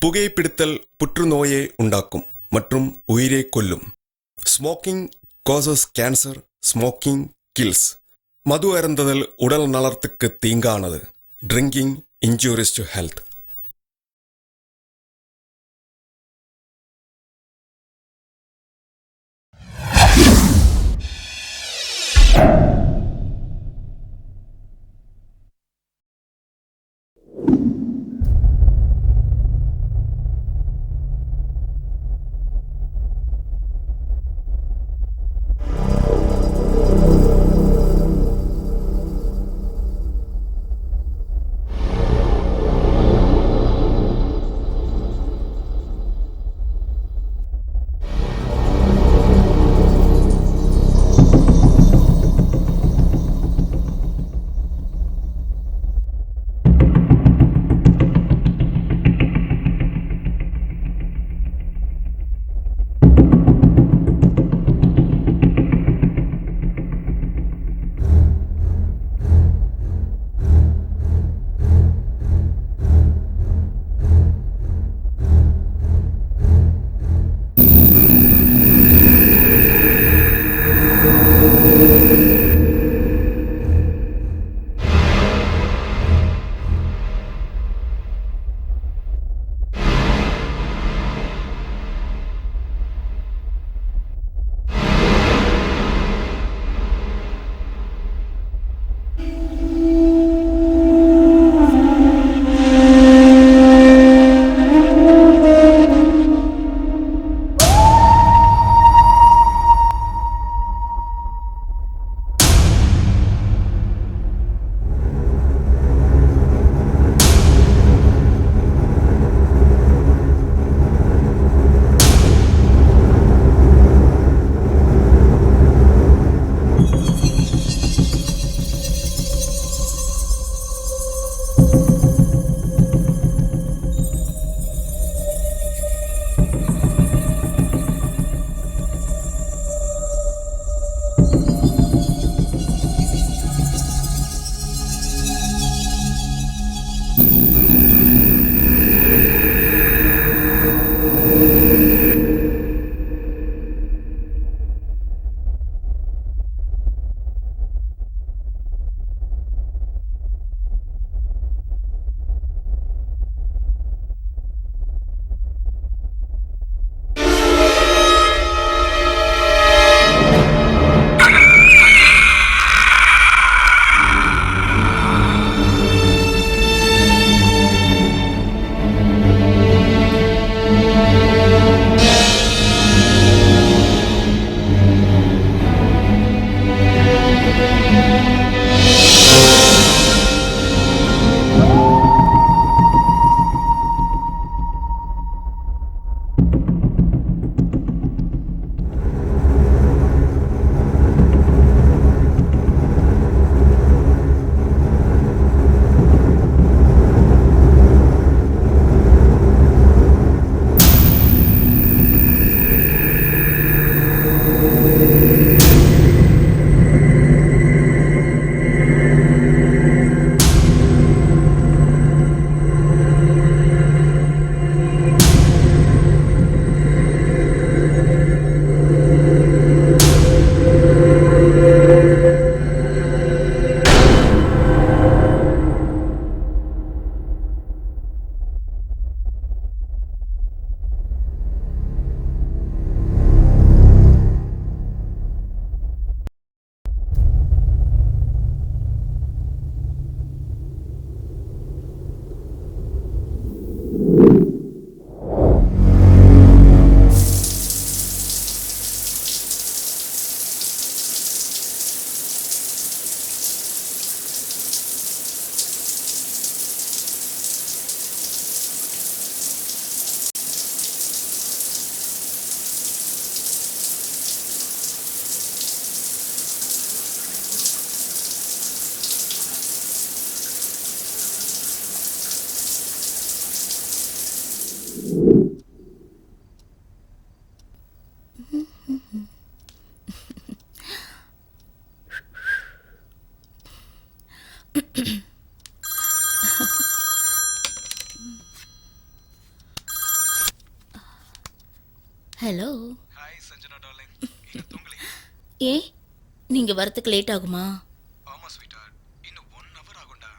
புகைப்பிடித்தல் புற்றுநோயை உண்டாக்கும் மற்றும் உயிரை கொல்லும். Smoking causes cancer, smoking kills. மது அருந்துதல் உடல் நலத்துக்கு தீங்கானது. Drinking injuries to health. Hello. Hi Sanjana darling. இன்னும் தூங்கலையா? ஏ, நீங்க வரத்துக்கு லேட் ஆகுமா? ஆமா ஸ்வீட்டார்ட், இன்னும் 1 hour ஆகும்டா.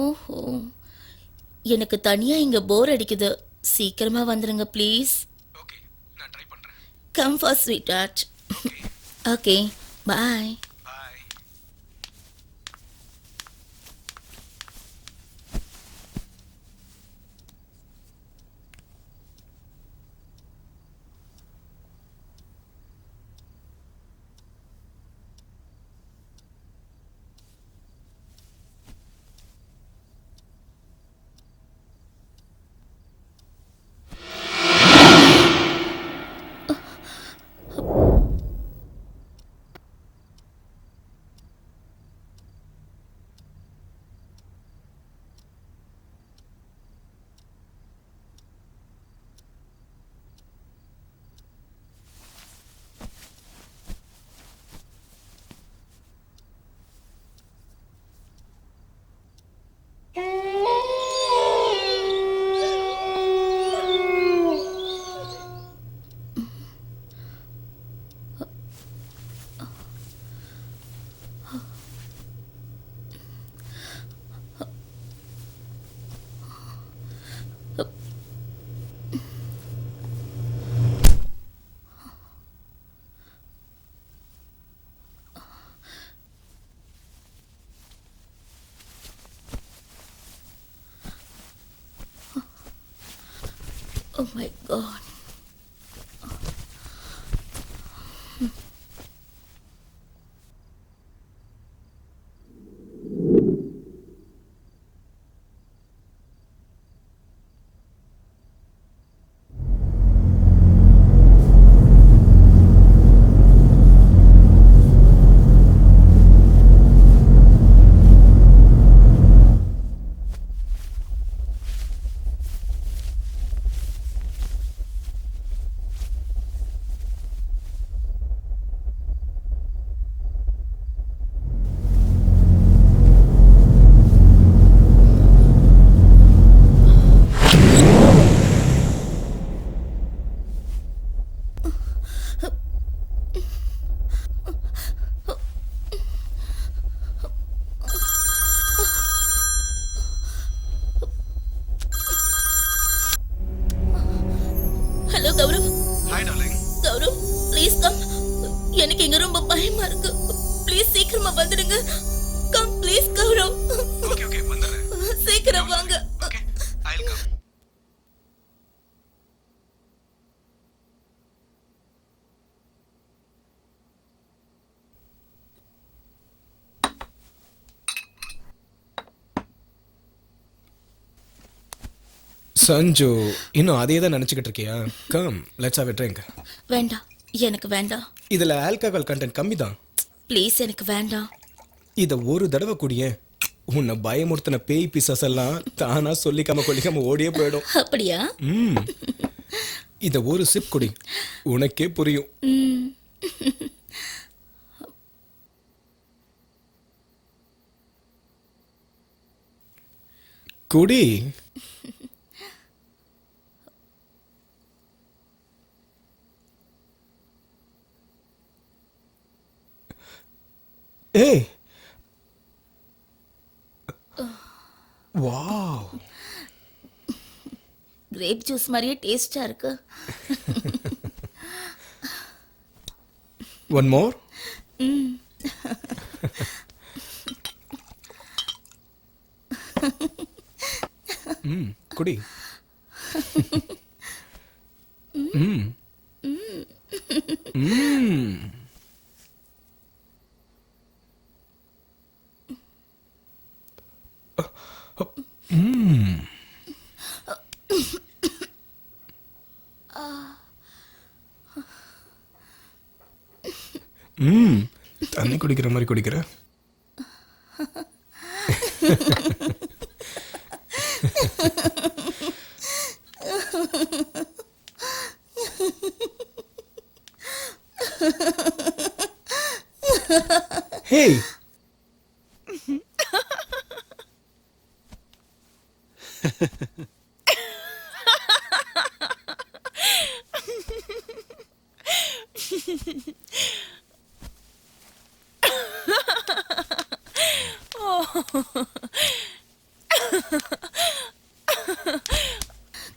ஓஹோ, எனக்கு தனியா இங்க போர் அடிக்குது. சீக்கிரமா வந்துருங்க ப்ளீஸ். ஓகே, நான் ட்ரை பண்றேன். Come for sweet art. Okay, okay, bye. Bye. Oh my God. Hello Gaurav. Hi darling. Gaurav, please come. எனக்கு இங்க ரொம்ப பயமா இருக்கு. ப்ளீஸ் சீக்கிரமா வந்துடுங்க. Come please Gaurav. Okay okay, வந்துடுறேன். சீக்கிரம் வாங்க. Okay, I'll come. சஞ்சு, இன்னும் அதே தான் நினச்சிக்கிட்டு இருக்கியா? Come, let's have a drink. வேண்டாம், எனக்கு வேண்டாம். இதில் ஆல்கஹால் கண்டென்ட் கம்மி தான். ப்ளீஸ் எனக்கு வேண்டாம். இதை ஒரு தடவை குடிய, உன்னை பயமுறுத்தின பேய் பிசாஸ் எல்லாம் தானா சொல்லிக்காம கொல்லிக்காம ஓடியே போயிடும். அப்படியா? இதை ஒரு சிப் குடி, உனக்கே புரியும். ம். குடி. ஏய், வாவ், கிரேப் ஜூஸ் மாதிரியே டேஸ்டா இருக்கு. One more. குடி. தண்ணி குடிக்கிற மாதிரி குடிக்கிற. Hey.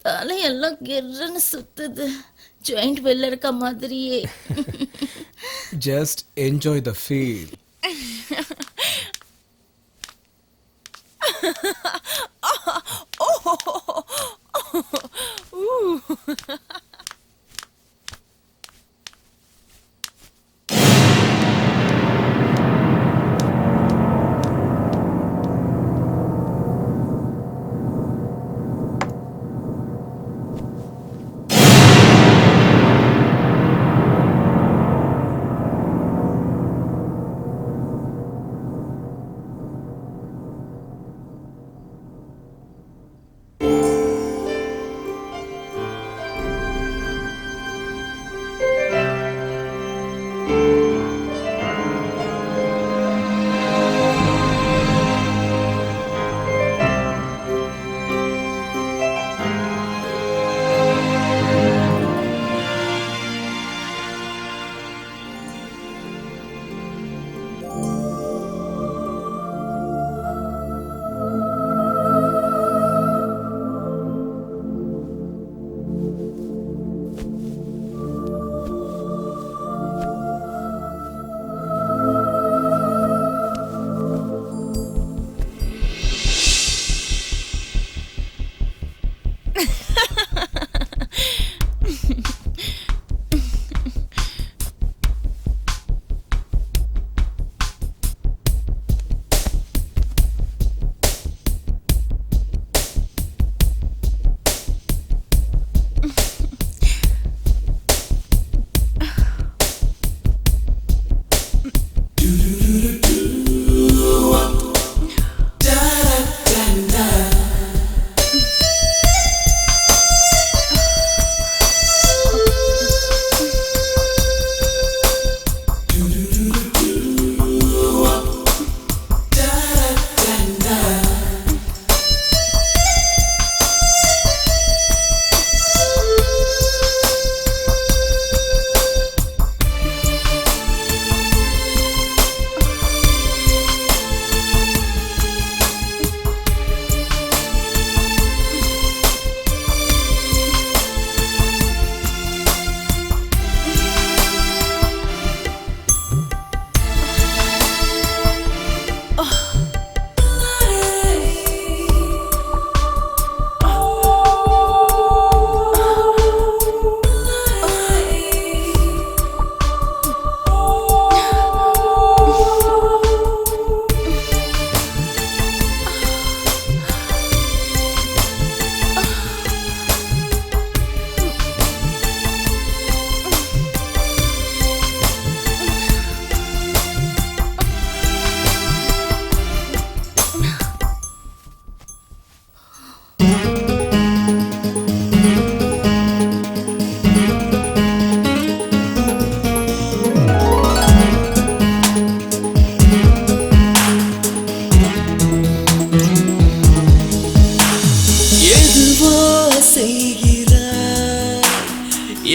தலையெல்லாம் கிர்ன்னு சுத்துது. ஜாயிண்ட் வெளில இருக்க மாதிரியே. Just enjoy the feel.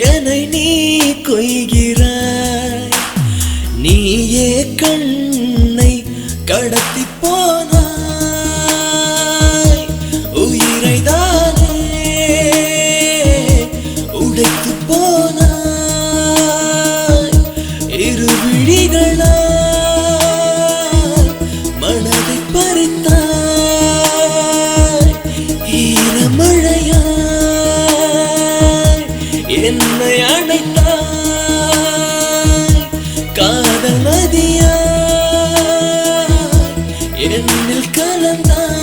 என்னை நீ கொய்கிறாய், நீயே கண்ணை கடத்தி போனாய், உயிரை தானே உடைத்து போனாய், இரு விழிகளால் மனதை பறித்தாய், ஈரமழையாய் என்னை அணைத்தாய், காதல் நதியாய் என்னில் கலந்தாய்,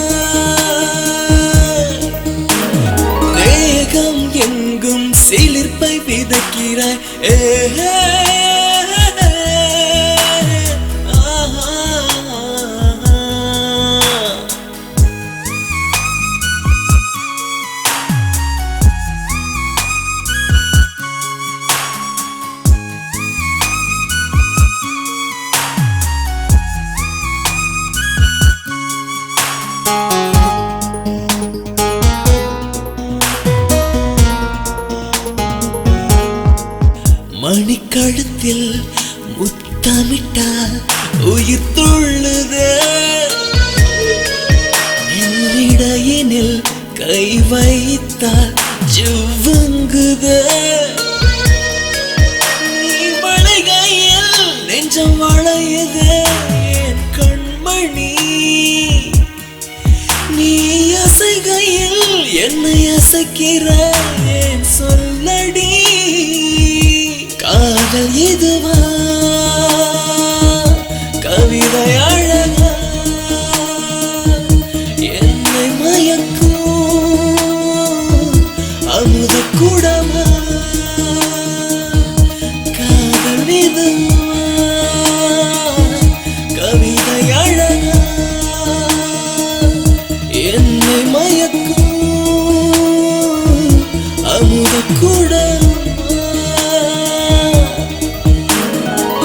தேகம் எங்கும் சிலிர்ப்பை விதைக்கிறாய், ஏஹே மணிக்க கழுத்தில் முத்தமிட்டா உயிர் துள்ளுதே, என்னிடையினில் கை வைத்தால் ஜிவ்வுங்குதே, நீ வளைகையில் நெஞ்சம் வளையுதே என் கண்மணி, நீ அசைகையில் என்னை அசைக்கிற ஏன் சொல்லடி, காதல் இதுவா கவிதை அழகா, என்னை மயக்கும் அமுத குடமா, காதல் இதுவா கவிதை அழகா, என்னை மயக்கும் அமுத குடமா,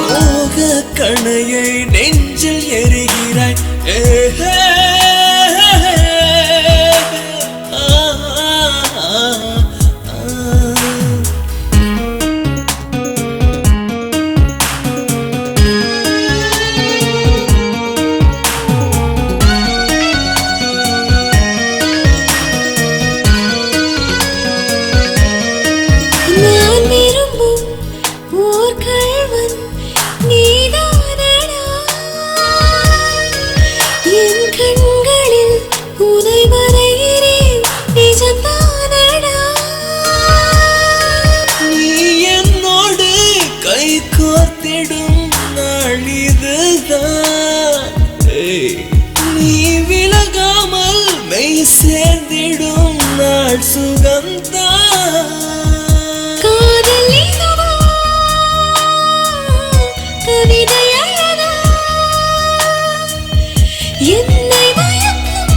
மோக கணையை நெஞ்சில் எரிகிறாய், ஏஹே, நான் விரும்பும் ஓர் கள்வன் நீதானடா, என் கண்களில் உனை வரைகிறேன் நிஜம்தானடா, நீ என்னோடு கை கோர்த்திடும் நாள் இதுதான், நீ விலகாமல் மெய் சேர்ந்திடும் நாள் சுகம்தான், காதல் இதுவா கவிதை அழகா, என்னை மயக்கும்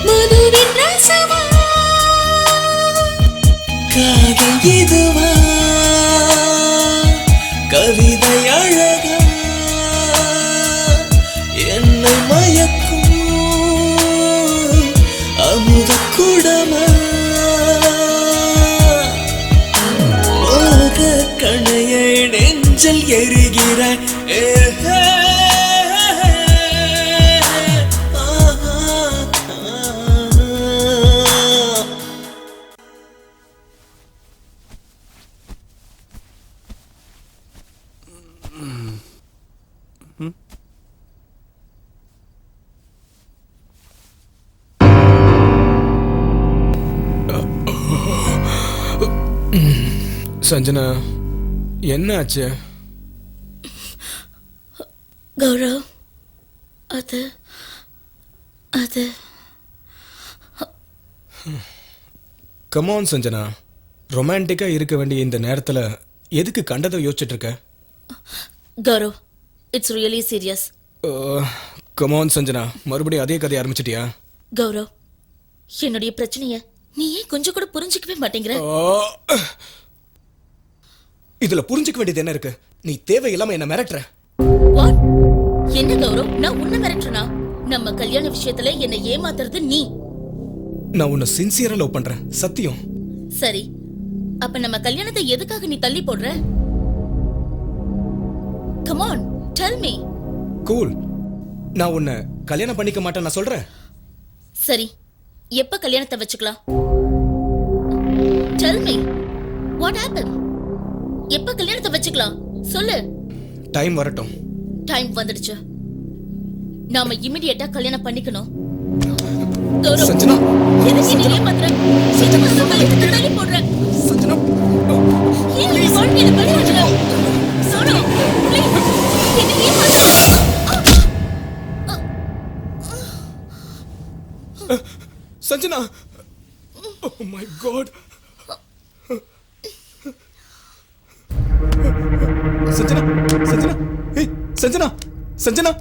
மதுவின் ரசமா, காதல் இதுவா கவிதை அழகா, என்னை மயக்கும் அமுத குடமா, மோக கணையை நெஞ்சில் எரிகிறாய், ஏஹே, சஞ்சனா, என்ன ஆச்சு? கௌரவ், அது அது கமான் சஞ்சனா, ரொமான்டிக்கா இருக்க வேண்டிய இந்த நேரத்துல எதுக்கு கண்டதை யோசிச்சுட்டு இருக்க? Gaurav, it's really serious. Come on Sanjana, மறுபடியும் அதே கதையை ஆரம்பிச்சிட்டியா? கௌரவ், என்னுடைய பிரச்சனைய நீ ஏன் கொஞ்சம் கூட புரிஞ்சுக்கவே மாட்டேங்கிற? இதுல புரிஞ்சுக்க வேண்டியது என்ன இருக்கு? நீ தேவையில்லாம என்ன மிரட்டுற. What? என்ன கௌரவ், நான் உன்னை மிரட்டுறனா? நம்ம கல்யாண விஷயத்துல என்னை ஏமாத்துறது நீ. நான் உன்னை சின்சியரா லவ் பண்றேன், சத்தியம். சரி, அப்ப நம்ம கல்யாணத்தை எதுக்காக நீ தள்ளி போடுற? Come on, tell me. Cool, நான் உன்னை கல்யாணம் பண்ணிக்க மாட்டேன் நான் சொல்றேன். சரி, எப்ப கல்யாணத்தை வச்சுக்கலாம்? Tell me, what happened? எப்ப கல்யாணத்தை வச்சுக்கலாம் சொல்லு. டைம் வரட்டும். டைம் வந்துடுச்சு. நாம இமிடியேட்டா கல்யாணம் பண்ணிக்கணும். கௌரவ், சஞ்சனா, எதுக்கு நீ ஏமாத்துற? சீக்கிரமா இந்த கல்யாணத்தை தள்ளி போடுற. சஞ்சனா, ஏன் நீ வாழ்க்கையில விளையாடுற? கௌரவ், please, என்னை ஏமாத்தாத. Sanjana, oh my god. Sanjana, Sanjana, ஏய் சஞ்சனா, சஞ்சனா.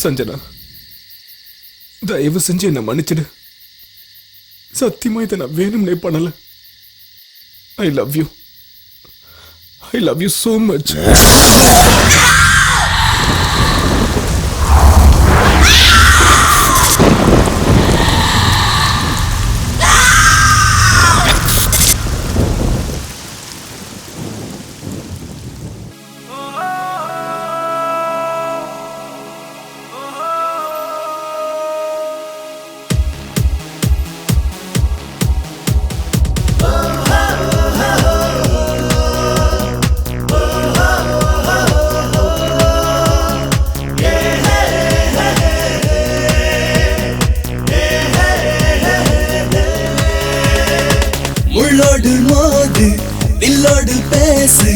சஞ்சனா, தயவு செஞ்சு என்ன மன்னிச்சிடு. சத்தியமா இதை நான் வேணும்னே பண்ணல. I love you. I love you so much. முள்ளோடு மோது வில்லோடு பேசு,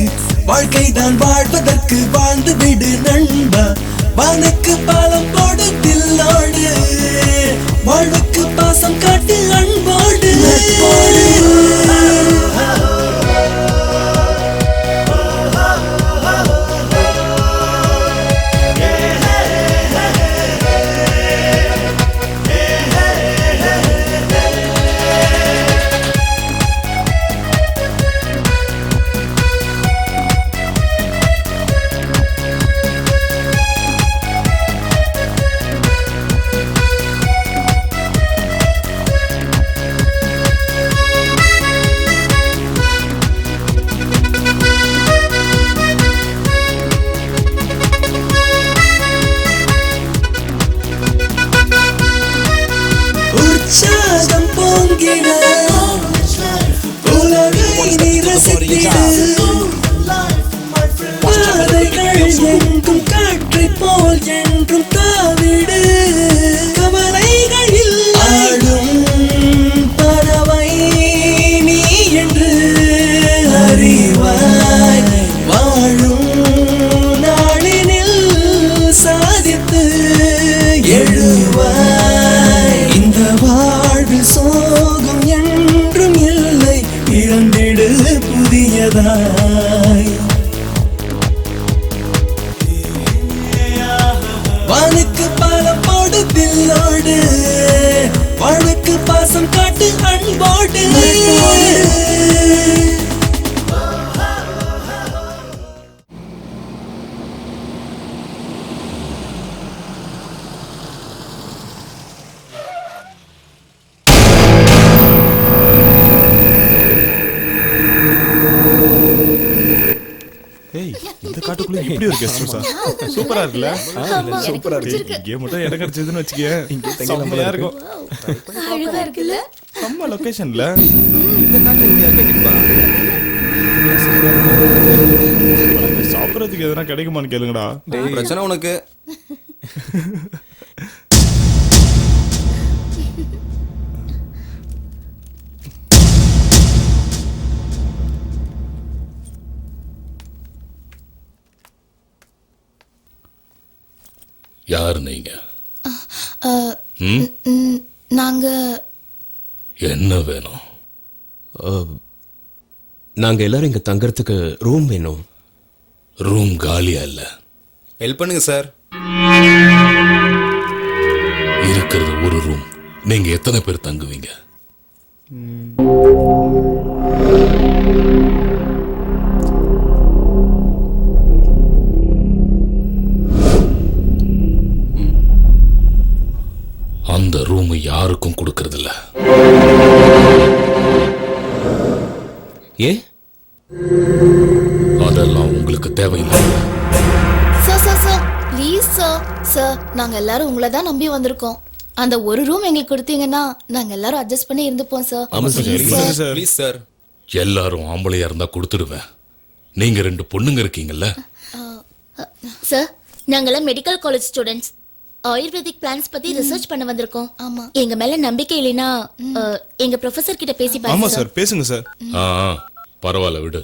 வாழ்க்கைதான் வாழ்வதற்கு வாழ்ந்து விடு நண்பா. வானுக்கு பாலம் போடு தில்லோடு, வாழ்வுக்கு பாசம் காட்டு அன்போடு. உற்சாகம் பொங்கிட உலகை நீ ரசித்திடு. பாதைகள் எங்கும் காற்றை போல் என்றும் தாவிடு. கவலைகள் ஆடும் பறவை நீ என்று அறிவாய். வாழும் நாளினில் சாதித்து எழுவாய். இந்த வாழ்வில் சோகம் என்றும் இல்லை, இழந்திடு புதியதாய். வானுக்கு பாலம் போடு தில்லோடு, வாழ்வுக்கு பாசம் காட்டு அன்போடு. ஏய், இந்த காட்டுக்குள்ள இப்படி ஒரு கெஸ்ட் ஹவுஸா? சூப்பரா இருக்குல்ல? சூப்பரா இருக்கு. இங்கே மட்டும் இடம் கிடைச்சதுன்னு வச்சுக்கேன், இங்கே தங்கலாம் போல செம்மையா இருக்கு. இருக்கும். அழகா இருக்குல்ல? செம்ம லொகேஷன்ல. இந்த காட்டு இங்க இருக்க கிட்பா. சாப்பிடறதுக்கு எதனா கிடைக்குமான்னு கேளுங்கடா. பிரச்சனை உனக்கு. யார் நீங்க? நாங்க என்ன வேணும்? நாங்க எல்லாரும் இங்க தங்கறதுக்கு ரூம் வேணும். ரூம் காலியா இல்ல. ஹெல்ப் பண்ணுங்க சார். இருக்கிறது ஒரு ரூம். நீங்க எத்தனை பேர் தங்குவீங்க? அந்த ரூம் யாருக்கும் கொடுக்கறது இல்ல. ஏ அதெல்லாம் உங்களுக்கு தேவையில்லை. சார் ப்ளீஸ் சார், நாங்க எல்லாரும் உங்களை தான் நம்பி வந்திருக்கோம். அந்த ஒரு ரூம் எங்களுக்கு கொடுத்தீங்கன்னா நாங்க எல்லாரும் அட்ஜஸ்ட் பண்ணி இருந்துப்போம் சார். Sir please sir. எல்லாரும் ஆம்பளையா இருந்தா கொடுத்துடுவேன். நீங்க 2 பொண்ணுங்க இருக்கீங்கல்ல? சார், நாங்கெல்லாம் medical college students. Ayurvedic plants பத்தி ரிசர்ச் பண்ண வந்திருக்கோம். ஆமா, எங்க மேல நம்பிக்கை இல்லைனா எங்க ப்ரொஃபசர் கிட்ட பேசி ஆமா பாருங்க சார், பேசுங்க சார். பரவாயில்ல விடு.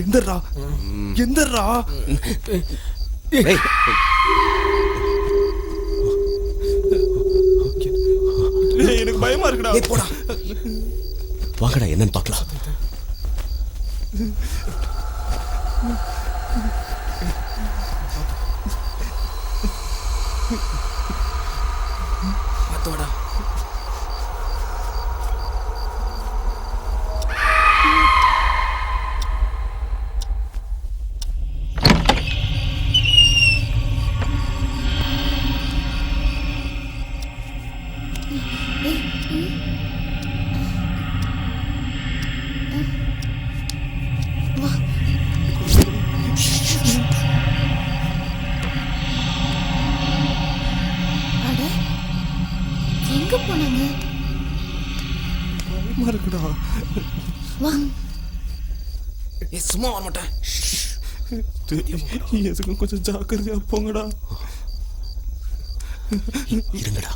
எந்தரா எந்தரா எனக்கு பயமா இருக்குடா. போடா. வாங்கடா என்னன்னு பார்க்கலாம். பாத்தோடா. அட எங்க போனாங்க? பயமா இருக்குடா. வா சும்மா வர மாட்டேன். எதுக்கும் கொஞ்சம் ஜாக்கிரதையா போங்கடா. இருங்கடா.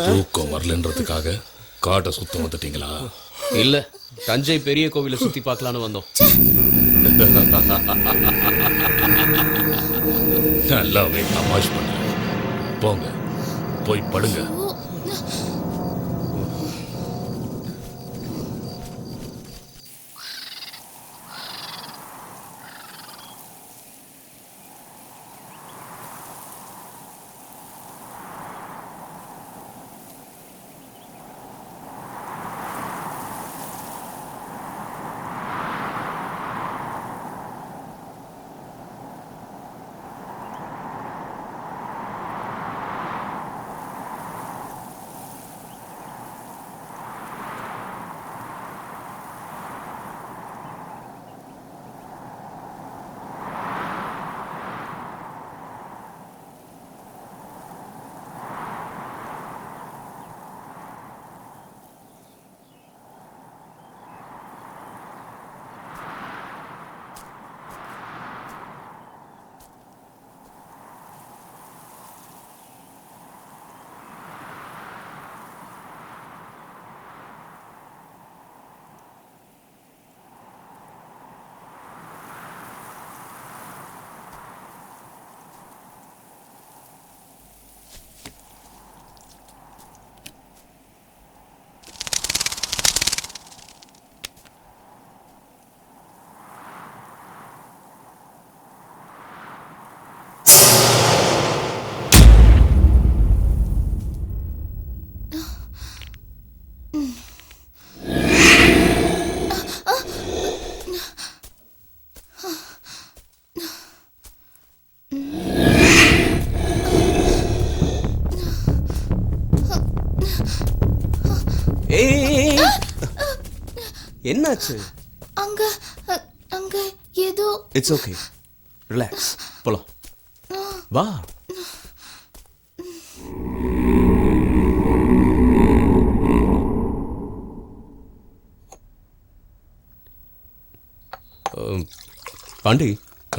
தூக்கம் வரலன்றதுக்காக காட்டை சுத்தம் வந்துட்டீங்களா? இல்ல, தஞ்சை பெரிய கோவிலை சுத்தி பார்க்கலான்னு வந்தோம். நல்லாவே தமாஷ் பண்ண. போங்க, போய் படுங்க. ஏய் என்னாச்சு? அங்க அங்க ஏதோ இட்ஸ் ஓகே, ரிலாக்ஸ், போலாம் வா. பாண்டி,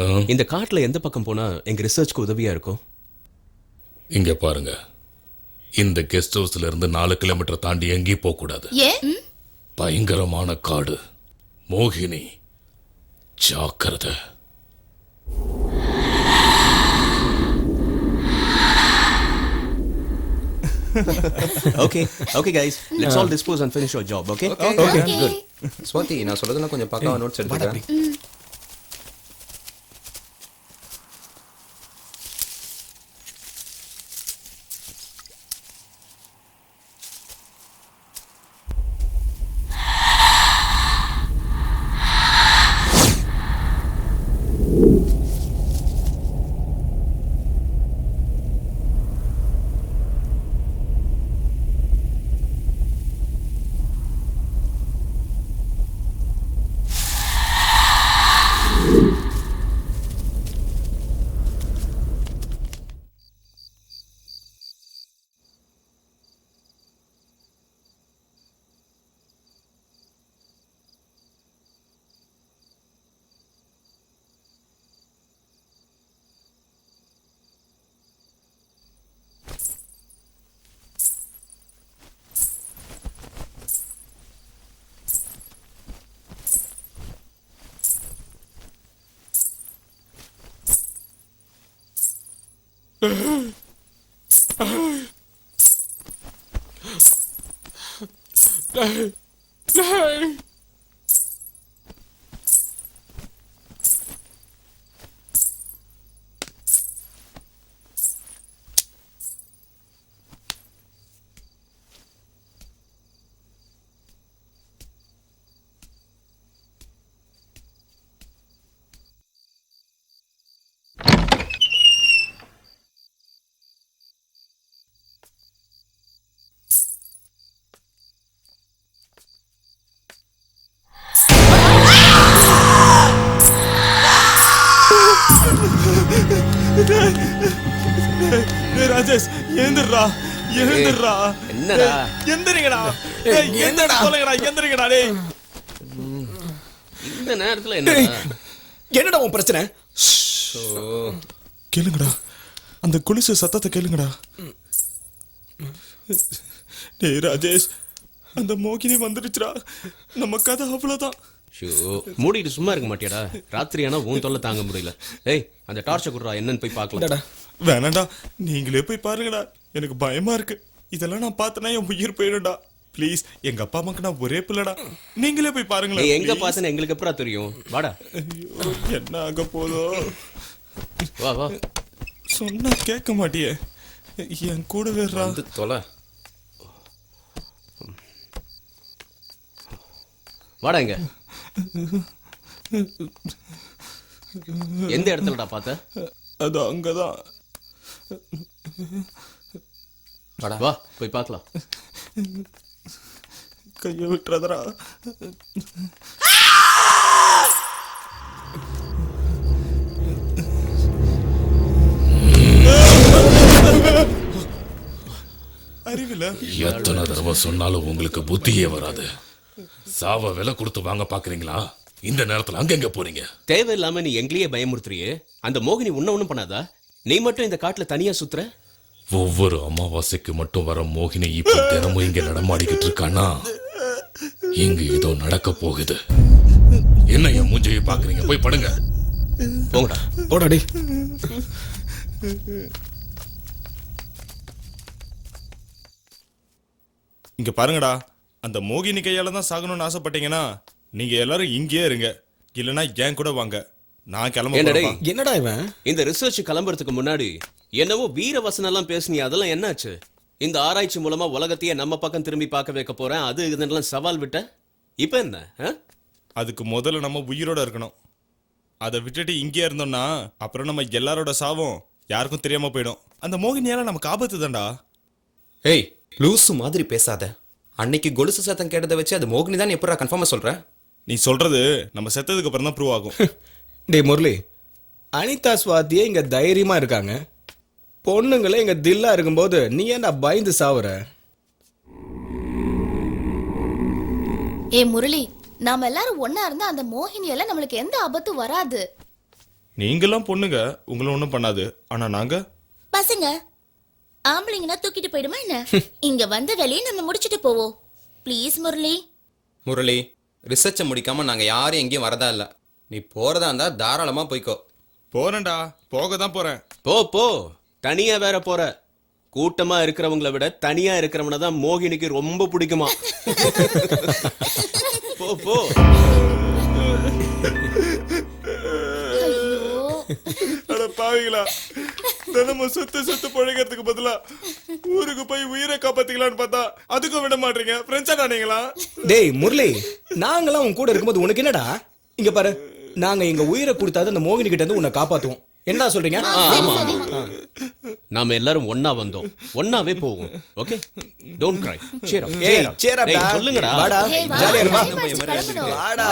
ஆ, இந்த காட்டுல எந்த பக்கம் போனா எங்க ரிசர்ச்க்கு உதவியா இருக்கும்? இங்க பாருங்க, இந்த கெஸ்ட் ஹவுஸ்ல இருந்து 4 கிலோமீட்டர் தாண்டி எங்கேயும் போக கூடாது. ஏன்? பயங்கரமான காடு. மோகினி, ஜாக்கிரதை. Okay okay guys, let's all dispose and finish your job. Okay Okay. Swathi, நான் சொல்றதுலாம் கொஞ்சம் பக்காவா நோட்ஸ் எடுத்துக்கிறேன். ராஜேஷ், எழுந்துடுறா, எழுந்துடுறா. என்னடா? எந்திரிங்கடா, எந்திரடா, சொல்லுங்கடா, எந்திரிங்கடா. டேய், இந்த நேரத்துல என்னடா? என்னடா உன் பிரச்சனை? கேளுங்கடா, அந்த குளிசு சத்தத்தை கேளுங்கடா. டேய் ராஜேஷ், அந்த மோகினி வந்துடுச்சுடா. நம்ம கதை அவ்வளவுதான். ஷோ, மூடிட்டு சும்மா இருக்க மாட்டியாடா? ராத்திரி ஆனா உன் தொல்லை தாங்க முடியல. ஏய், அந்த டார்ச்சை குடுறா, என்னன்னு போய் பார்க்கலாம். வேணாண்டா, நீங்களே போய் பாருங்கடா. எனக்கு பயமா இருக்கு. இதெல்லாம் நான் பார்த்தனா என் உயிர் போயிடும்டா. ப்ளீஸ், எங்க அப்பா அம்மாக்கு நான் ஒரே பிள்ளடா. நீங்களே போய் பாருங்களேன். நீ எங்க please. பார்த்தேன்னு எங்களுக்கு எப்படா தெரியும்? வாடா. ஐயோ, என்ன ஆக போதோ? வா வா. சொன்னா கேட்க மாட்டியே. என் கூட வேறா. வந்து தொலை. வாடா. இங்க எந்த இடத்துலடா பார்த்த? அது அங்கதான். வா போய் பார்க்கலாம். கைய விட்டுறதரா. அறிவில எத்தனை தடவை சொன்னாலும் உங்களுக்கு புத்தியே வராது. சாவ விலை கொடுத்து வாங்க பாக்குறீங்களா? இந்த நேரத்துல அங்கெங்க போறீங்க? தேவையில்லாம நீ எங்களையே பயமுறுத்துறியே. அந்த மோகினி உன்ன ஒண்ணும் பண்ணாதா? நீ மட்டும் இந்த காட்டுல தனியா சுத்துற? ஒவ்வொரு அமாவாசைக்கு மட்டும் வர மோகினி இப்ப தினமும் இங்க நடமாடிக்கிட்டு இருக்கானா? இங்க ஏதோ நடக்க போகுது. என்ன என் மூஞ்சையை பாக்குறீங்க? போய் படுங்க. போங்கடா. போடாடி. இங்க பாருங்கடா, அந்த மோகினி கையால தான் சாகணும்னு ஆசைப்பட்டீங்கன்னா நீங்க எல்லாரும் இங்கேயே இருங்க. இல்லனா ஏன் கூட வாங்க. நான் கிளம்ப என்னடா போறேன். என்னடா இவன்? இந்த ரிசர்ச் கிளம்புறதுக்கு முன்னாடி என்னவோ வீர வசனம் எல்லாம் பேசுனியா? அதெல்லாம் என்னாச்சு? இந்த ஆராய்ச்சி மூலமா உலகத்தையே நம்ம பக்கம் திரும்பி பார்க்க வைக்க போறேன், அது இதெல்லாம் சவால் விட்ட. இப்ப என்ன? அதுக்கு முதல்ல நம்ம உயிரோட இருக்கணும். அதை விட்டுட்டு இங்கே இருந்தோம்னா அப்புறம் நம்ம எல்லாரோட சாவும் யாருக்கும் தெரியாம போயிடும். அந்த மோகினியால நமக்கு ஆபத்து தான்டா. ஏய், லூசு மாதிரி பேசாத. அன்னைக்கு கொலுசு சத்தம் கேட்டதை வச்சு அது மோகினி தான் எப்படா கன்ஃபார்மா சொல்ற? நீ சொல்றது நம்ம செத்ததுக்கு அப்புறம் தான் ப்ரூவ் ஆகும். டேய் முரளி, அனிதா ஸ்வாதியே இங்க தைரியமா இருக்காங்க, பொண்ணுங்களே இங்க தில்லா இருக்கும்போது நீ ஏன்டா பயந்து சாவுற? ஏ முரளி, நாம எல்லாரும் ஒண்ணா இருந்தா அந்த மோகினியால நம்மளுக்கு எந்த ஆபத்தும் வராது. நீங்கெல்லாம் பொண்ணுங்க, உங்களை ஒன்றும் பண்ணாது. ஆனா நாங்க பசங்க ஆம்பளைங்கன்னா தூக்கிட்டு போயிடுமா என்ன? இங்க வந்த வேலையை நம்ம முடிச்சிட்டு போவோம். ப்ளீஸ் முரளி. முரளி, ரிசர்ச்சை முடிக்காம நாங்க யாரும் எங்கேயும் வரதா இல்ல. நீ போறதா இருந்தா தாராளமா போய்க்கோ. போறேன்டா, போக தான் போறேன். போ போ, தனியா வேற போற. கூட்டமா இருக்கிறவங்களை விட தனியா இருக்கிறவனை தான் மோகினிக்கு ரொம்ப பிடிக்குமா. போ போ. அட பாவிங்களா, தினமும் சுத்து பழகிறதுக்கு பதிலா ஊருக்கு போய் உயிரை காப்பாத்திக்கலான்னு பார்த்தா அதுக்கும் விட மாட்டீங்க. ஃப்ரெண்ட்ஸா நீங்களா? டேய் முரளி, நாங்களாம் உன் கூட இருக்கும்போது உனக்கு என்னடா? இங்க பாரு, நாங்க எங்க உயிரை கொடுத்தாது அந்த மோகினி கிட்ட இருந்து உன்னை காப்பாத்துவோம். என்ன சொல்றீங்க? ஆமா நாம எல்லாரும் ஒண்ணா வந்தோம், ஒண்ணாவே போவோம். Okay, don't cry. cheer up, cheer up. cheer up டேய், டா. சொல்லுங்கடா. வாடா, ஏய், வா, ஜாலியா இருப்பா. time ஆச்சு, கிளம்பணும். வாடா.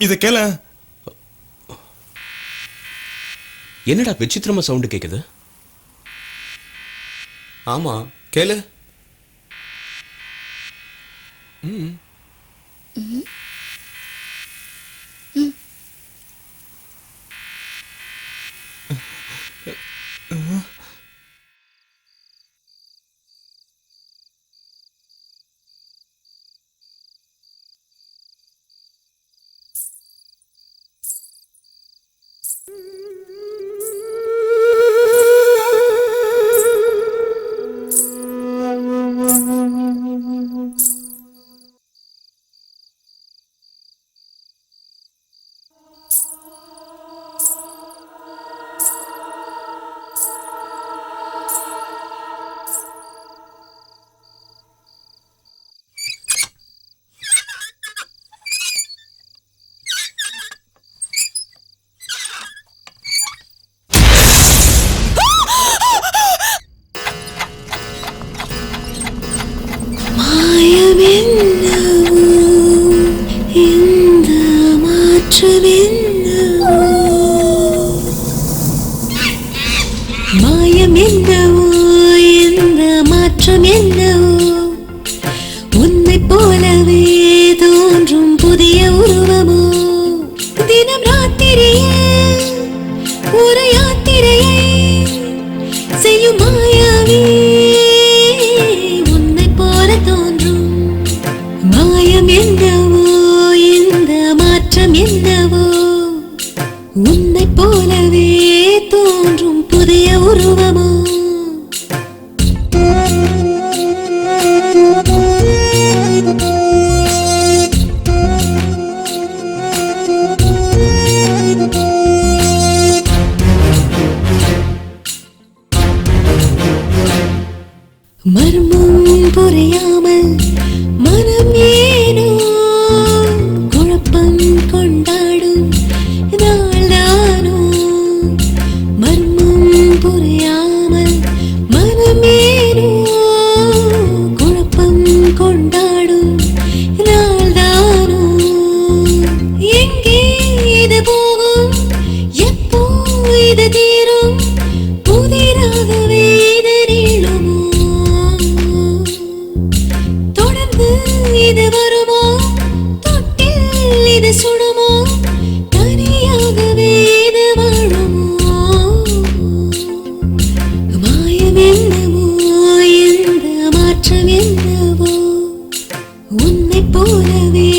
இத கேள. என்னடா விசித்திரமா சவுண்ட் கேக்குது? ஆமா, கேளு. மாயம் என்னவோ இந்த மாற்றம் என்னவோ உன்னை போலவே தோன்றும் புதிய உருவமோ தினம் ராத்திரியே ஒரு யாத்திரையை செய்யும் மாயாவே உன்னை போல தோன்றும் மாயம் என்னவோ இந்த மாற்றம் என்னவோ உன்னை போலவே தோன்றும் புதிய உருவமோ மர்மம் புரியாமல் மனம் ஏனோ குழப்பம் கொண்டாடும் நாளானோ மர்மம் புரியாமல் மனம் ஏனோ குழப்பம் கொண்டாடும் நாள்தானோ எங்கே இது போகும் எப்போ இது தீரும் புதிராகவே இது நீளுமோ தொடர்ந்து இது வருமோ தொட்டில் இது சுடுமோ தனியாகவே இது வாழுமோ மாயம் என்னவோ எந்த மாற்றம் என்னவோ உன்னை போலவே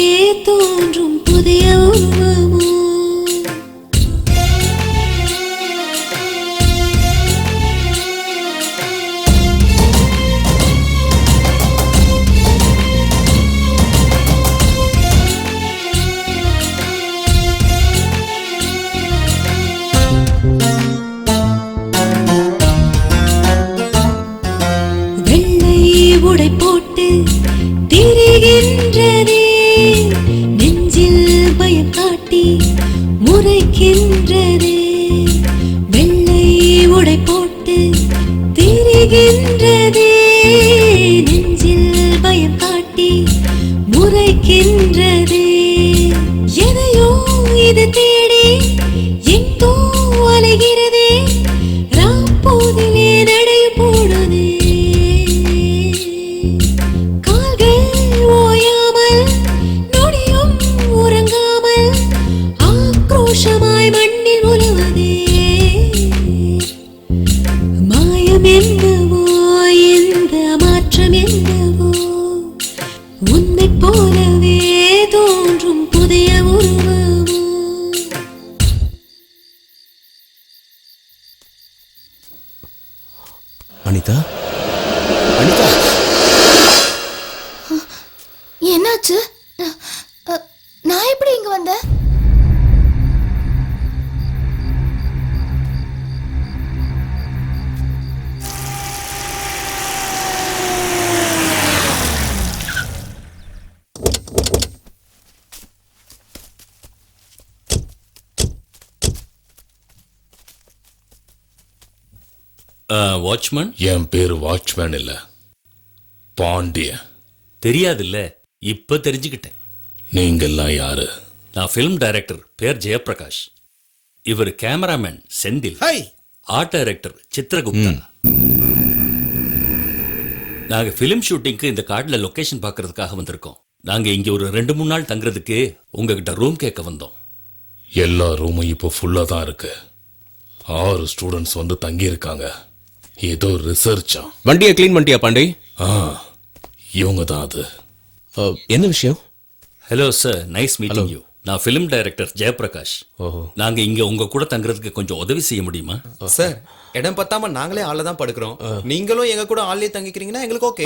தோன்றும் புதிய உருவமோ வெள்ளை உடை போட்டு திரிகின்றதே நெஞ்சில் பயம் காட்டி முறைக்கின்றதே வெள்ளை உடை போட்டு திரிகின்றதே நெஞ்சில் பயம் காட்டி முறைக்கின்றதே எதையோ இது தேடி எங்கோ அலைகிறதே ராப்போதிலே நடை போடுதே கால்கள் ஓயாமல் நொடியும் உறங்காமல் ஆக்ரோஷமாய் மண்ணில் உலவதே மாயம் என்னவோ எந்த மாற்றம் என்னவோ உன்னை போலவே தோன்றும் புதிய உருவமோ அனிதா அனிதா என்னாச்சு நான் எப்படி இங்க வந்தேன்? வாட்ச்மேன்? என் பேரு வாட்ச்மேன் இல்ல, பாண்டியன். தெரியாதுல்ல, இப்ப தெரிஞ்சுக்கிட்டேன். நீங்கெல்லாம் யாரு? நான் ஃபிலிம் டைரக்டர், பேர் ஜெயப்பிரகாஷ். இவர் cameraman Senthil. Art director Chitragupta. நாங்க ஃபிலிம் ஷூட்டிங்க்கு இந்த காட்டுல லொகேஷன் பார்க்கறதுக்காக வந்திருக்கோம். நாங்க இங்க ஒரு 2-3 நாள் தங்குறதுக்கு உங்ககிட்ட ரூம் கேட்க வந்தோம். எல்லா ரூமும் இப்போ ஃபுல்லா தான் இருக்கு. 6 ஸ்டூடெண்ட்ஸ் வந்து தங்கி இருக்காங்க. ஏதோ ரிசர்ச்சா. வண்டியை க்ளீன் பண்ணிட்டியா பாண்டி? இவங்க தான் அது. என்ன விஷயம்? Hello sir, nice meeting you. நான் ஃபிலிம் டைரக்டர் ஜெயப்பிரகாஷ். நாங்க இங்க உங்க கூட தங்குறதுக்கு கொஞ்சம் உதவி செய்ய முடியுமா? சார், இடம் பத்தாம நாங்களே ஆள்ல தான் படுக்கிறோம். நீங்களும் எங்க கூட ஆள்லயே தங்கிக்கிறீங்கன்னா எங்களுக்கு ஓகே.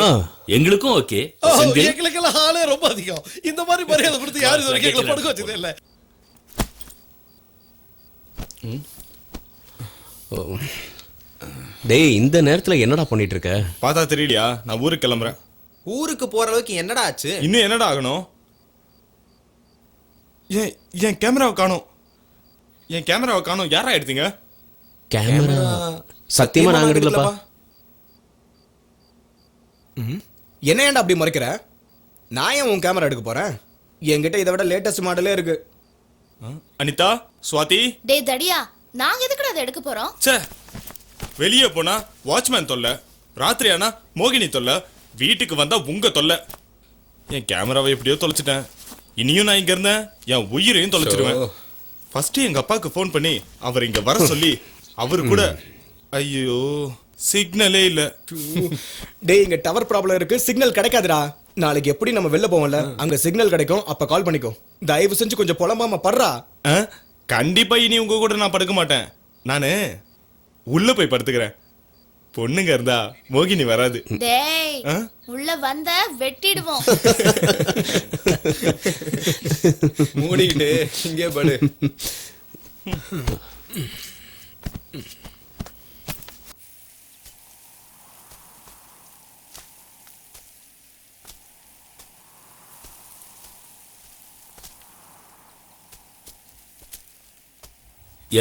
எங்களுக்கும் ஓகே. எங்களுக்கெல்லாம் ஆளே ரொம்ப அதிகம். இந்த மாதிரி மரியாதை கொடுத்து யாரும் இது வரைக்கும் எங்களை படுக்க வச்சதே இல்ல. டேய், இந்த நேரத்துல என்னடா பண்ணிட்டு இருக்க? பார்த்தா தெரியலையா? நான் ஊருக்கு கிளம்புறேன். ஊருக்கு போற அளவுக்கு என்னடா ஆச்சு? இன்னும் என்னடா ஆகணும்? என் கேமராவை காணோம். என் கேமராவை காணோம். யாரா எடுத்தீங்க? கேமரா சத்தியமா நாங்க எடுக்கலப்பா. என்ன ஏன்டா அப்படி மறைக்கிற? நான் ஏன் உன் கேமரா எடுக்க போறேன்? என்கிட்ட இதை விட லேட்டஸ்ட் மாடலே இருக்கு. அனிதா, சுவாதி. டேய் தடியா, நாங்க எதுக்குடா அதை எடுக்க போறோம்? சே, வெளியே போனா வாட்ச்மேன் தொல்லை, ராத்திரி ஆனா மோகினி தொல்லை, வீட்டுக்கு வந்தா உங்க தொல்லை. என் கேமராவை எப்படியோ தொலைச்சிட்டேன். இனியும் நான் இங்க இருந்தேன் என் உயிரையும் தொலைச்சிருவேன். ஃபர்ஸ்ட் எங்க அப்பாவுக்கு ஃபோன் பண்ணி அவர் இங்க வர சொல்லி அவரு கூட ஐயோ சிக்னலே இல்ல. டேய், இங்க டவர் ப்ராப்ளம் இருக்கு, சிக்னல் கிடைக்காதுடா. நாளைக்கு எப்படி நம்ம வெளில போவோம்ல, அங்க சிக்னல் கிடைக்கும், அப்ப கால் பண்ணிக்கோ. தயவு செஞ்சு கொஞ்சம் புலம்பாம படுறா. கண்டிப்பா இனி உங்க கூட நான் படுக்க மாட்டேன். நானு உள்ள போய் படுத்துக்கிறேன். பொண்ணுங்க இருந்தா மோகினி வராது. டேய் ஆ? உள்ள வந்த வெட்டிடுவோம். மூடிக்கிட்டு இங்கே படு.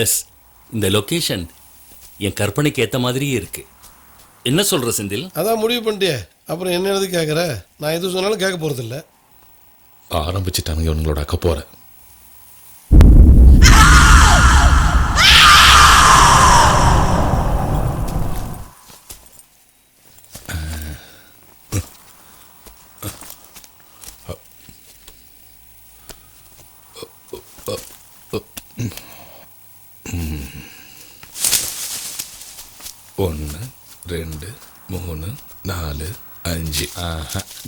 எஸ், இந்த லொகேஷன் என் கற்பனைக்கு ஏத்த மாதிரியே இருக்கு. என்ன சொல்ற செந்தில்? அதான் முடிவு பண்ணிட்டியே, அப்புறம் என்ன எழுதி கேட்குற? நான் எது சொன்னாலும் கேட்க போறது இல்ல. ஆரம்பிச்சுட்டானுங்க இவங்களோட அக்க போற. ஒன்று 2 3 4 5.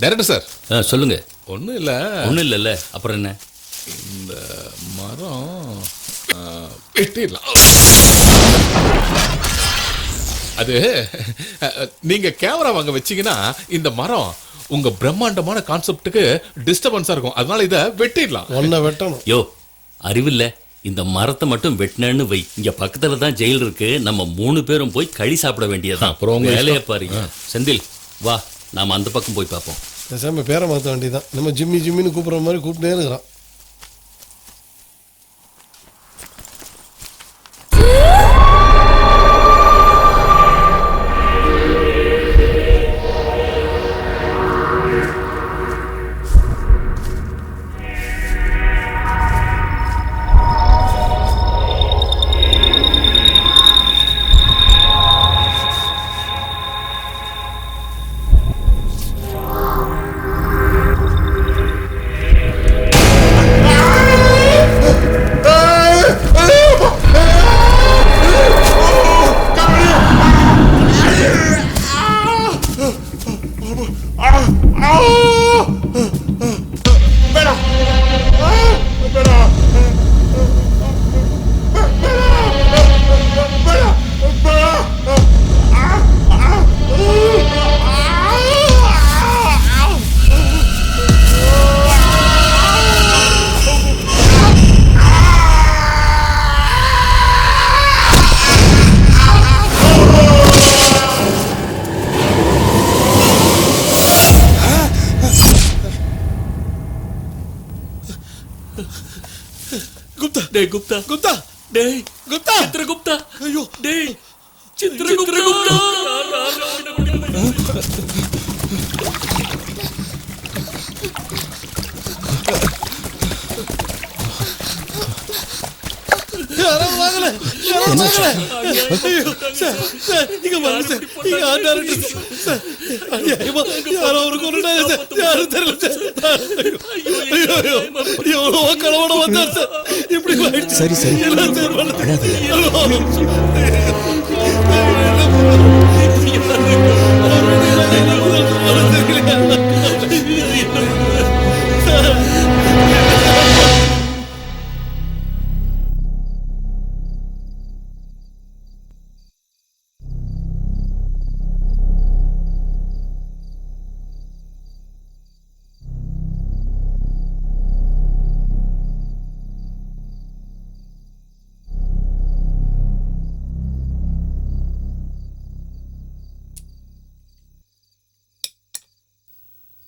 டைரக்டர் சார் சொல்லுங்க. ஒன்றும் இல்லை. ஒன்றும் இல்லைல்ல, அப்புறம் என்ன? இந்த மரம் வெட்டிடலாம். அது நீங்க கேமரா வாங்க வச்சீங்கன்னா இந்த மரம் உங்க பிரம்மாண்டமான கான்செப்டுக்கு டிஸ்டர்பன்ஸா இருக்கும். அதனால இதை வெட்டிடலாம். ஒன்ன வெட்டணும். யோ, அறிவில்ல, இந்த மரத்தை மட்டும் வெட்டினேன்னு வை, இங்க பக்கத்துல தான் ஜெயில் இருக்கு, நம்ம 3 பேரும் போய் களி சாப்பிட வேண்டியதான். அப்புறம் உங்க வேலையை பாருங்க. செந்தில் வா, நாம அந்த பக்கம் போய் பார்ப்போம். பேசாம பேரை மாற்ற வேண்டியதான். நம்ம ஜிம்மி ஜிம்மின்னு கூப்பிடுற மாதிரி கூப்பிட்டே இருக்கிறான். டேய் குப்தா, குப்தா, டேய் குப்தா, சித்ரகுப்தா, ஐயோ, டேய் சித்ரகுப்தா. யாரும் வாங்கல, யாரும் வாங்கல. ஐயோ, சார், சார், இங்க வாங்க சார், இங்க ஆண்டாரு சார். ஐயோ, யாரோ ஒரு கொண்டுட்டாங்க சார், யாரும் தெரியல சார். ஐயோ, ஐயோ, எவ்வளோ கனவோட வந்தார் சார். இப்படி ஆயிடுச்சு. சரி சரி, எல்லாம் சார் பண்ணது.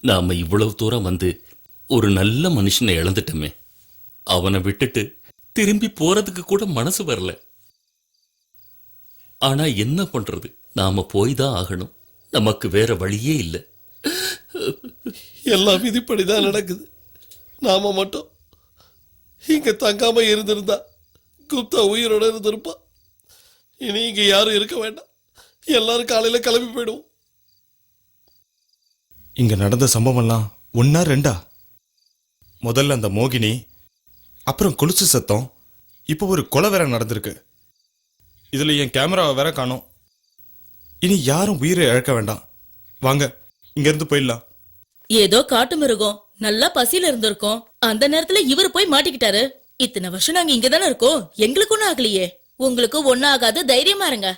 நாம இவ்வளவு தூரம் வந்து ஒரு நல்ல மனுஷனை இழந்துட்டோமே. அவனை விட்டுட்டு திரும்பி போறதுக்கு கூட மனசு வரல. ஆனா என்ன பண்றது, நாம போய் தான் ஆகணும். நமக்கு வேற வழியே இல்லை. எல்லாம் விதிப்படிதான் நடக்குது. நாம மட்டும் இங்க தங்காம இருந்திருந்தா குப்தா உயிரோட இருந்திருப்பா. இனி இங்க யாரும் இருக்க வேண்டாம். எல்லாரும் காலையில கிளம்பி போயிடுவோம். இங்க நடந்த சம்பவம்லாம் 1 2 முதல்ல அந்த மோகினி, அப்புறம் கொலுசு சத்தம், இப்போ ஒரு கொலை வேற நடந்திருக்கு. இதுல என் கேமராவை வேற காணோம். இனி யாரும் உயிரை இழக்க வேண்டாம். வாங்க, இங்க இருந்து போயிடலாம். ஏதோ காட்டு மிருகம் நல்லா பசியில இருந்திருக்கோம். அந்த நேரத்துல இவர் போய் மாட்டிக்கிட்டாரு. இத்தனை வருஷம் நாங்க இங்கதானே இருக்கோம், எங்களுக்கு ஒண்ணும் ஆகலையே. உங்களுக்கு ஒண்ணும் ஆகாது, தைரியமா இருங்க.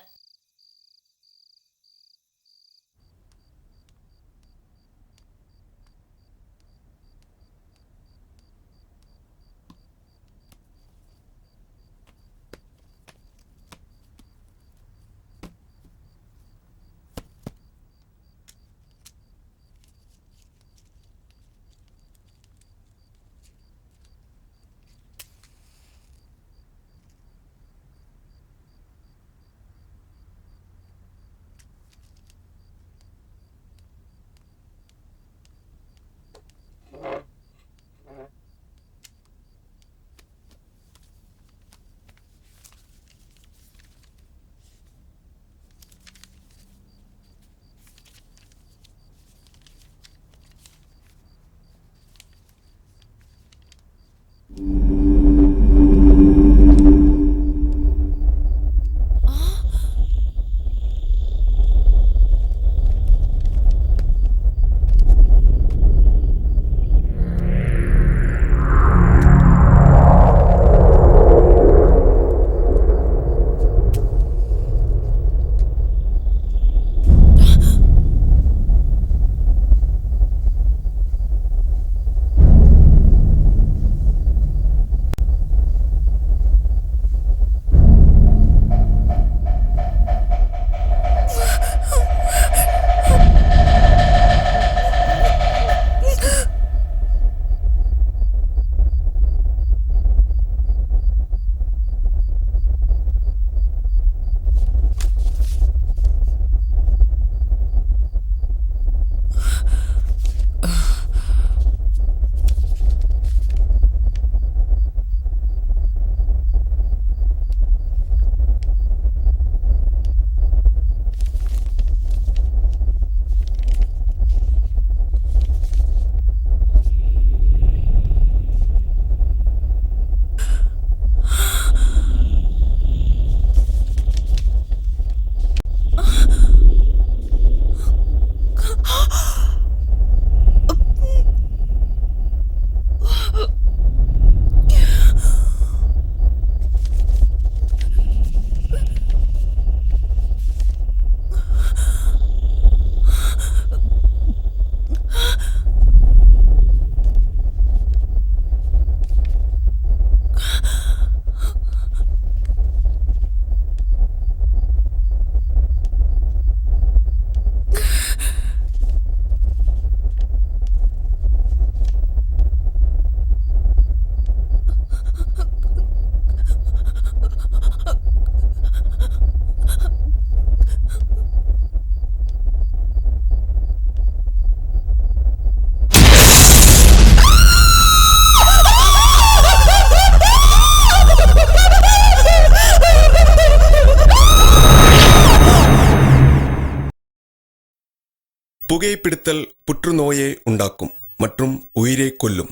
புகைப்பிடித்தல் புற்றுநோயை உண்டாக்கும் மற்றும் உயிரை கொல்லும்.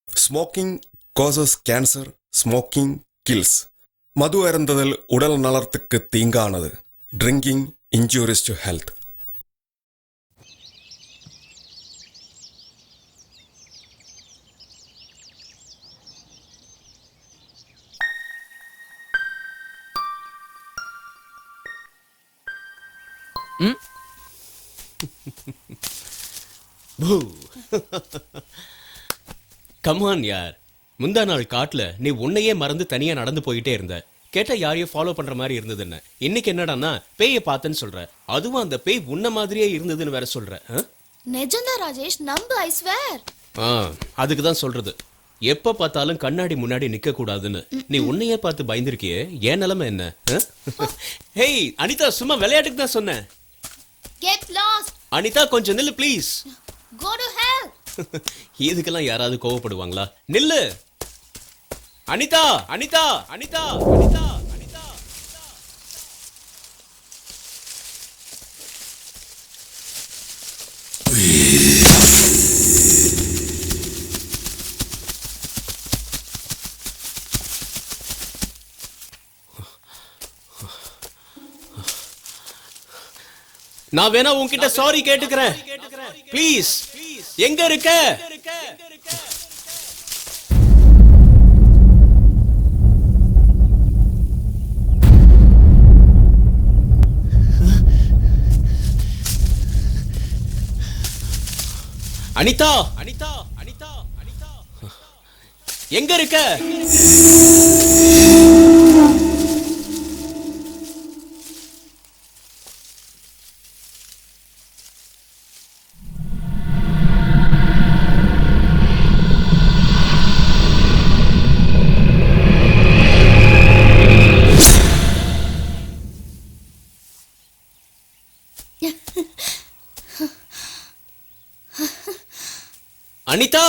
Smoking causes cancer, smoking kills. மது அருந்துதல் உடல் நலத்துக்கு தீங்கானது. Drinking injurious to health. Come on யார், முந்தா நாள் காட்டுல நீ உன்னையே மறந்து தனியா நடந்து போயிட்டே இருந்த. கேட்டா யாரையோ ஃபாலோ பண்ற மாதிரி இருந்ததுன்னு. இன்னைக்கு என்னடான்னா பேயை பார்த்தேன்னு சொல்ற. அதுவும் அந்த பேய் உன்ன மாதிரியே இருந்ததுன்னு வேற சொல்ற. நிஜம்தான் ராஜேஷ், நம்பு, ஐ ஸ்வேர். அதுக்கு தான் சொல்றது, எப்ப பார்த்தாலும் கண்ணாடி முன்னாடி நிக்க கூடாதுன்னு. நீ உன்னையே பார்த்து பயந்துருக்கியே, ஏன் நிலைமை என்ன? ஹேய் அனிதா, சும்மா விளையாட்டுக்கு தான் சொன்னேன். Get lost. அனிதா கொஞ்சம் நில்லு ப்ளீஸ். Go to hell. இதுக்கெல்லாம் யாராவது கோவப்படுவாங்களா? நில்லு அனிதா, அனிதா, அனிதா, அனிதா, அனிதா. நான் வேணா உன்கிட்ட சாரி கேட்டுக்கிறேன் ப்ளீஸ். எங்க இருக்க? அனிதா, அனிதா, அனிதா, அனிதா, எங்க இருக்க? அனிதா,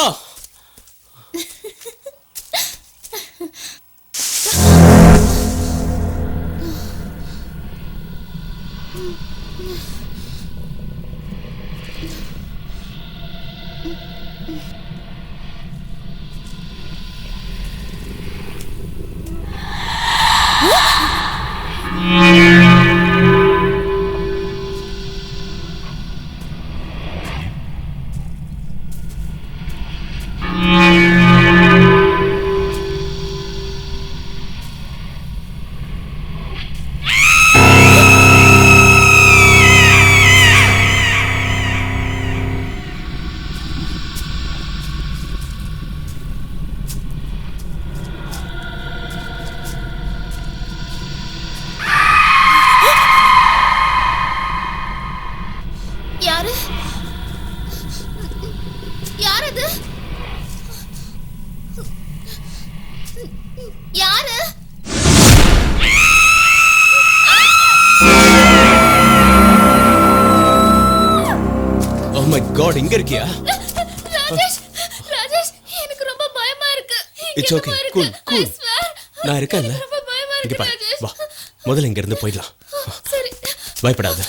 யாரு? யார் அது? யாரு? ஓ மை காட், இங்க இருக்கியா? ராஜேஷ், ராஜேஷ், எனக்கு ரொம்ப பயமா இருக்கு. இட்ஸ் ஓகே, கூல் கூல், நான் இருக்கேன்ல. ரொம்ப பயமா இங்க இருக்கு பாரு, ராஜேஷ். வா முதல்ல இங்க இருந்து போயிடலாம். சரி. பயப்படாத.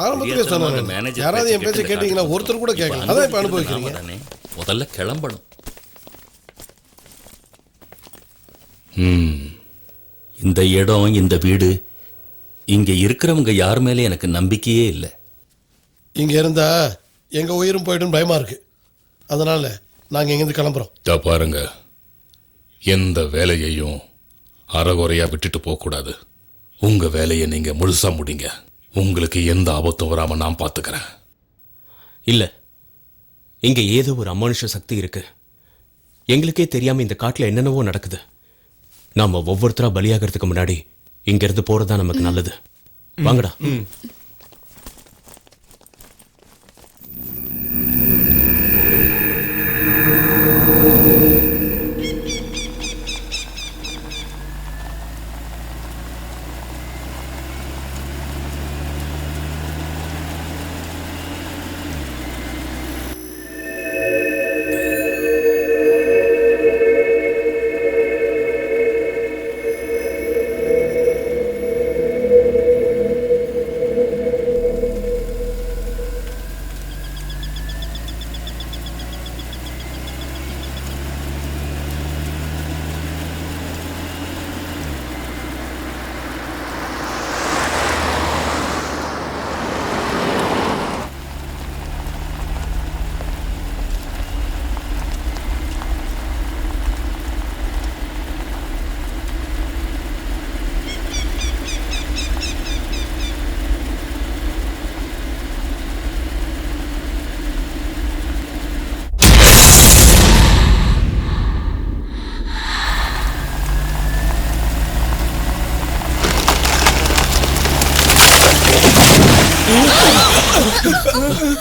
ஆரம்பத்திலே சொன்னாங்க, யாராவது என் பேச்சை கேட்டீங்கன்னா ஒருத்தர் கூட கேட்கல. அதான் இப்ப அனுபவிக்கிறீங்க. முதல்ல கிளம்பணும். இந்த இடம், இந்த வீடு, இங்க இருக்கிறவங்க யார் மேலே எனக்கு நம்பிக்கையே இல்லை. இங்க இருந்தா எங்க உயிரும் போயிடும் பயமா இருக்கு. அதனால நாங்க இங்கிருந்து கிளம்புறோம். பாருங்க, எந்த வேலையையும் அறகுறையா விட்டுட்டு போக கூடாது. உங்க வேலையை நீங்க முழுசா முடிங்க. உங்களுக்கு எந்த ஆபத்தும் வராம நான் பாத்துக்கிறேன். இல்ல, இங்க ஏதோ ஒரு அமானுஷ சக்தி இருக்கு. எங்களுக்கே தெரியாம இந்த காட்டுல என்னென்னவோ நடக்குது. நாம ஒவ்வொருத்தரா பலியாகிறதுக்கு முன்னாடி இங்க இருந்து போறதா நமக்கு நல்லது. வாங்கடா.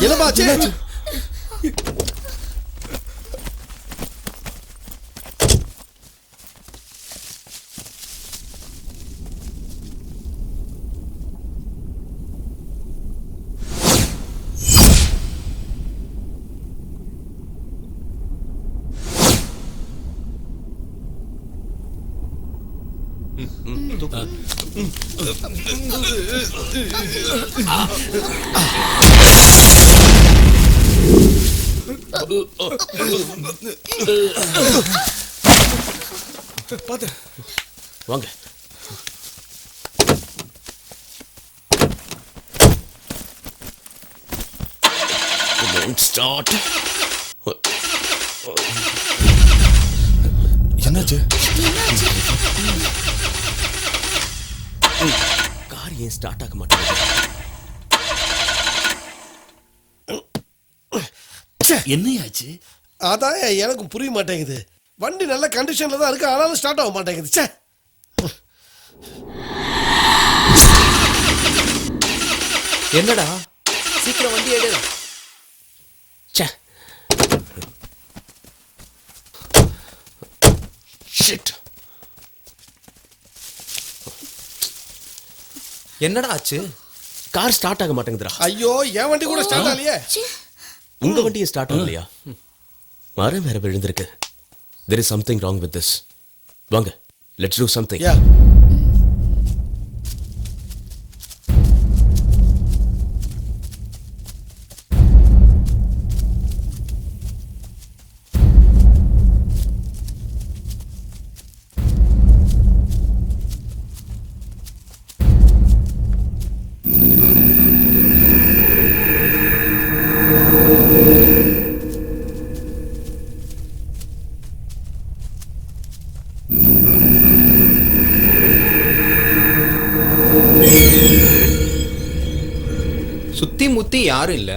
என்னமாச்சு? பாத்து வாங்க. ஸ்டார்ட். என்னாச்சு? கார் ஏன் ஸ்டார்ட் ஆக மாட்டேங்குது? என்னையாச்சு? அதான் எனக்கு புரிய மாட்டேங்குது. வண்டி நல்ல கண்டிஷன்ல தான் இருக்கு, ஆனாலும் ஸ்டார்ட் ஆக மாட்டேங்குது. ச்சே. என்னடா சீக்கிரம் வண்டி எடு. ச்சே. ஷிட். என்னடா ஆச்சு? கார் ஸ்டார்ட் ஆக மாட்டேங்குதுடா. ஐயோ, என் வண்டி கூட ஸ்டார்ட் ஆகலையே. உங்க வண்டியை ஸ்டார்ட் ஆகலையா? மரம் வேற விழுந்திருக்கு. There is something wrong with this. வாங்க, let's do something. Yeah. சுத்தி முத்தி யாரும் இல்ல,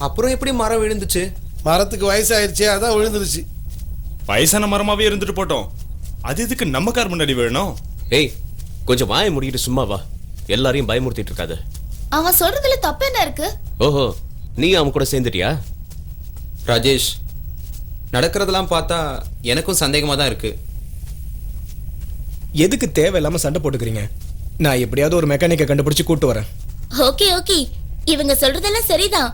அப்புறம் எப்படி மரம் விழுந்துச்சு? மரத்துக்கு வயசாயிருச்சு, அதான் விழுந்துருச்சு. வயசான மரமாவே இருந்துட்டு போட்டோம், அது எதுக்கு நம்ம கார் முன்னாடி வேணும்? ஏய், கொஞ்சம் வாயை முடிக்கிட்டு சும்மா வா. எல்லாரையும் பயமுறுத்திட்டு இருக்காது. அவன் சொல்றதுல தப்பு என்ன இருக்கு? ஓஹோ, நீ அவன் கூட சேர்ந்துட்டியா? ராஜேஷ், நடக்கிறதெல்லாம் பார்த்தா எனக்கும் சந்தேகமா தான் இருக்கு. எதுக்கு தேவையில்லாம சண்டை போட்டுக்கிறீங்க? நான் எப்படியாவது ஒரு மெக்கானிக்கை கண்டுபிடிச்சு கூட்டு வரேன். ஓகே ஓகே, இவங்க சொல்றதெல்லாம் சரிதான்.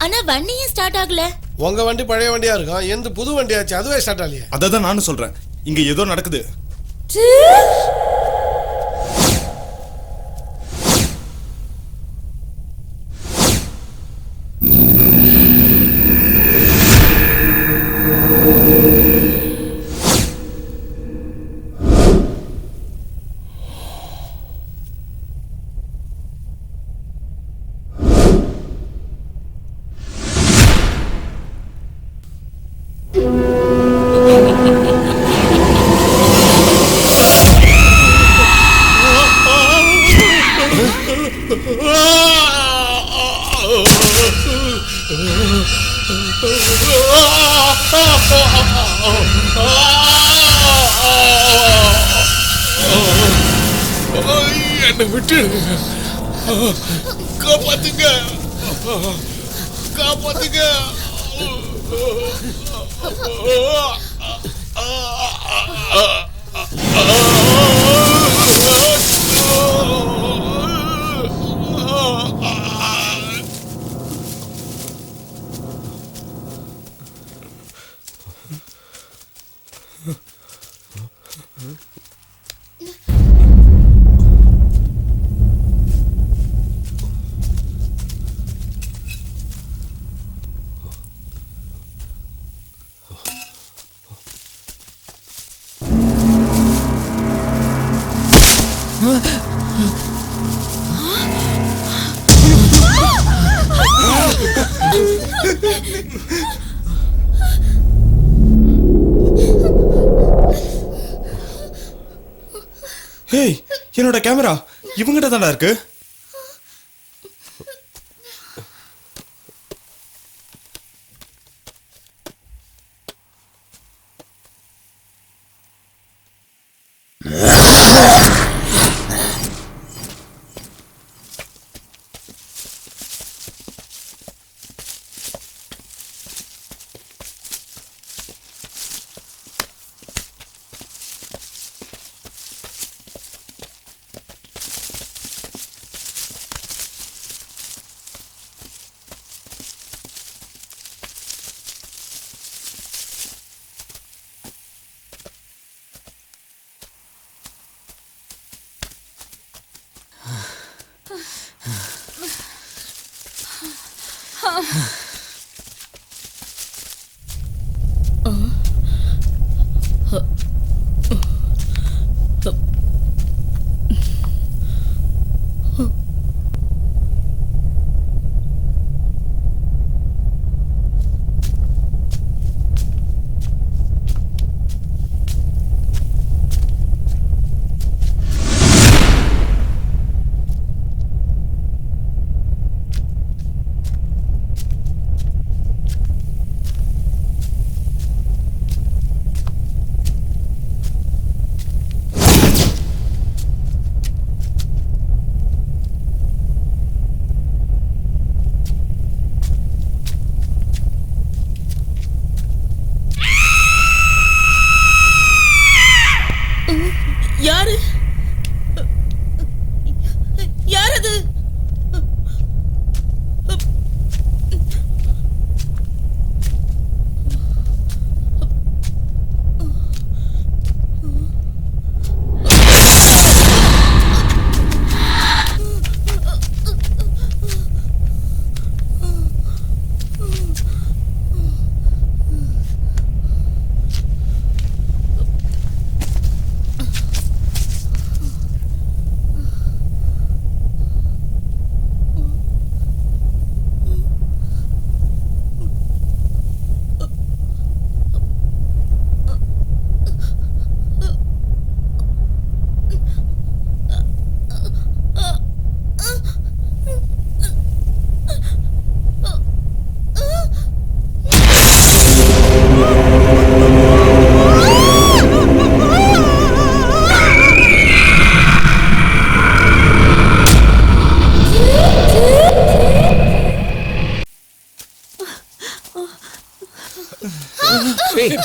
ஆனா வண்டியே ஸ்டார்ட் ஆகல. உங்க வண்டி பழைய வண்டியா இருக்கும், எந்த புது வண்டியாச்சு, அதுவே ஸ்டார்ட் ஆகலையே. அததான் நானும் சொல்றேன், இங்க ஏதோ நடக்குது. என்னை விட்டு காப்பாத்துங்க, காப்பாத்துங்க. ஏய், என்னோட கேமரா இவங்கிட்ட தான்டா இருக்கு. யாரு யார் அது?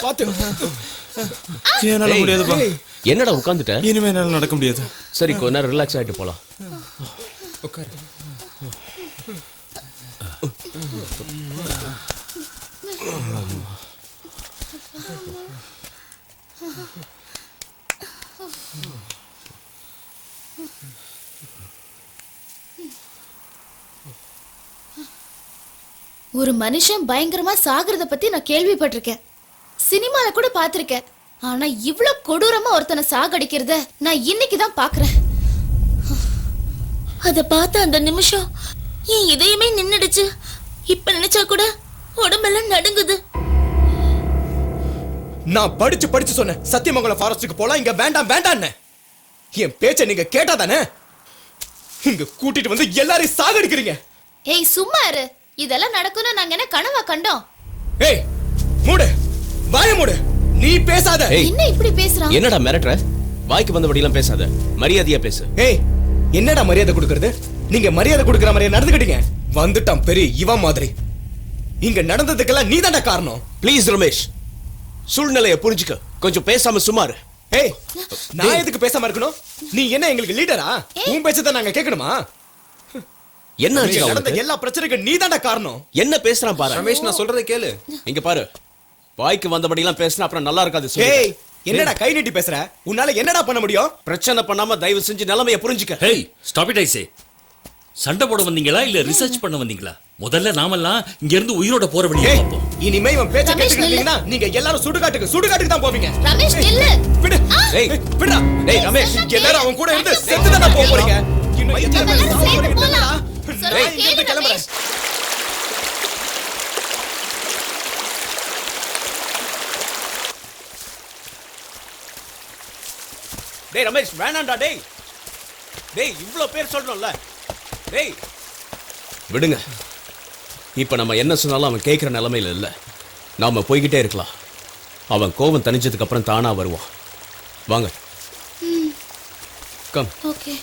பாத்து என்னால முடியாதுப்பா. என்னடா உட்காந்துட்ட? இனிமே என்னால நடக்க முடியாது. சரி கொஞ்ச நேரம் ரிலாக்ஸ் ஆயிட்டு போலாம். உட்காரு. ஒரு மனுஷன் பயங்கரமா சாகுறத பத்தி நான் கேள்விப்பட்டிருக்கேன், சினிமால கூட பாத்திருக்கேன். ஆனா இவ்ளோ கொடூரமா ஒருத்தனை சாகடிக்கிறத நான் இன்னைக்கு தான் பாக்குறேன். அத பார்த்த அந்த நிமிஷம் என் இதயமே நின்னுடுச்சு. இப்ப நினைச்சா கூட உடம்பெல்லாம் நடுங்குது. நான் படிச்சு சொன்னேன் சத்தியமங்கலம் ஃபாரஸ்டுக்கு போலாம், இங்க வேண்டாம் வேண்டான்னு. என் பேச்ச நீங்க கேட்டாதானே இங்க கூட்டிட்டு வந்து எல்லாரையும் சாகடிக்கிறீங்க. ஏய் சும்மா இரு, இதெல்லாம் நடக்கும்னு நாங்க என்ன கனவா கண்டோம்? ஏய் மூடு, வாய மூடு, நீ பேசாத. என்ன இப்படி பேசுறான்? என்னடா மிரட்டுற? வாய்க்கு வந்தபடி எல்லாம் பேசாத, மரியாதையா பேசு. ஏய் என்னடா மரியாதை கொடுக்கறது? நீங்க மரியாதை கொடுக்கற மாதிரியே நடந்துக்கிட்டீங்க. வந்துட்டான் பெரிய இவன் மாதிரி. இங்க நடந்ததுக்கெல்லாம் நீதான்டா காரணம். ப்ளீஸ் ரமேஷ், சூழ்நிலையை புரிஞ்சுக்க, கொஞ்சம் பேசாம சுமாரு. ஏய் நான் எதுக்கு பேசாம இருக்கணும்? நீ என்ன எங்களுக்கு லீடரா? உன் பேச்சதை நாங்க கேட்கணுமா? என்ன இங்க நடந்த எல்லா பிரச்சனைக்கும் நீதான்டா காரணம். என்ன பேசுறான் பாரு. ரமேஷ், நான் சொல்றதை கேளு. இங்க பாரு, வாய்க்கு வந்தபடி எல்லாம் பேசினா அப்புறம் நல்லா இருக்காது. ஏய் என்னடா கை நீட்டி பேசுற? உன்னால என்னடா பண்ண முடியும்? பிரச்சனை பண்ணாம தயவு செஞ்சு நிலைமையை புரிஞ்சுக்க. ஹேய் ஸ்டாப் இட் ஐ சே. சண்டை போட வந்தீங்களா இல்ல ரிசர்ச் பண்ண வந்தீங்களா? முதல்ல நாமெல்லாம் இங்க இருந்து உயிரோட போற வழியை பார்ப்போம். இனிமே இவன் பேச்ச கேட்டுக்கிட்டீங்கன்னா நீங்க எல்லாரும் சுடுகாட்டுக்கு தான் போவீங்க. ரமேஷ் நில்லு. விடு. ஏய் விடுடா. டேய் ரமேஷ், எல்லாரும் அவன் கூட இருந்து செத்து தான போக போறீங்க. இன்னும் எத்தனை பேர் சாவ போறீங்க தெரியலடா. டேய் இங்க கிளம்புறேன். டேய் ரமேஷ் வேணாம்டா. டேய் டேய் இவ்ளோ பேர் சொல்றோம்ல. டேய் விடுங்க. இப்ப நம்ம என்ன சொன்னாலும் அவன் கேட்கிற நிலைமையில இல்ல. நாம போய்கிட்டே இருக்கலாம். அவன் கோபம் தணிஞ்சதுக்கு அப்புறம் தானா வருவான். வாங்க. கம். ஓகே.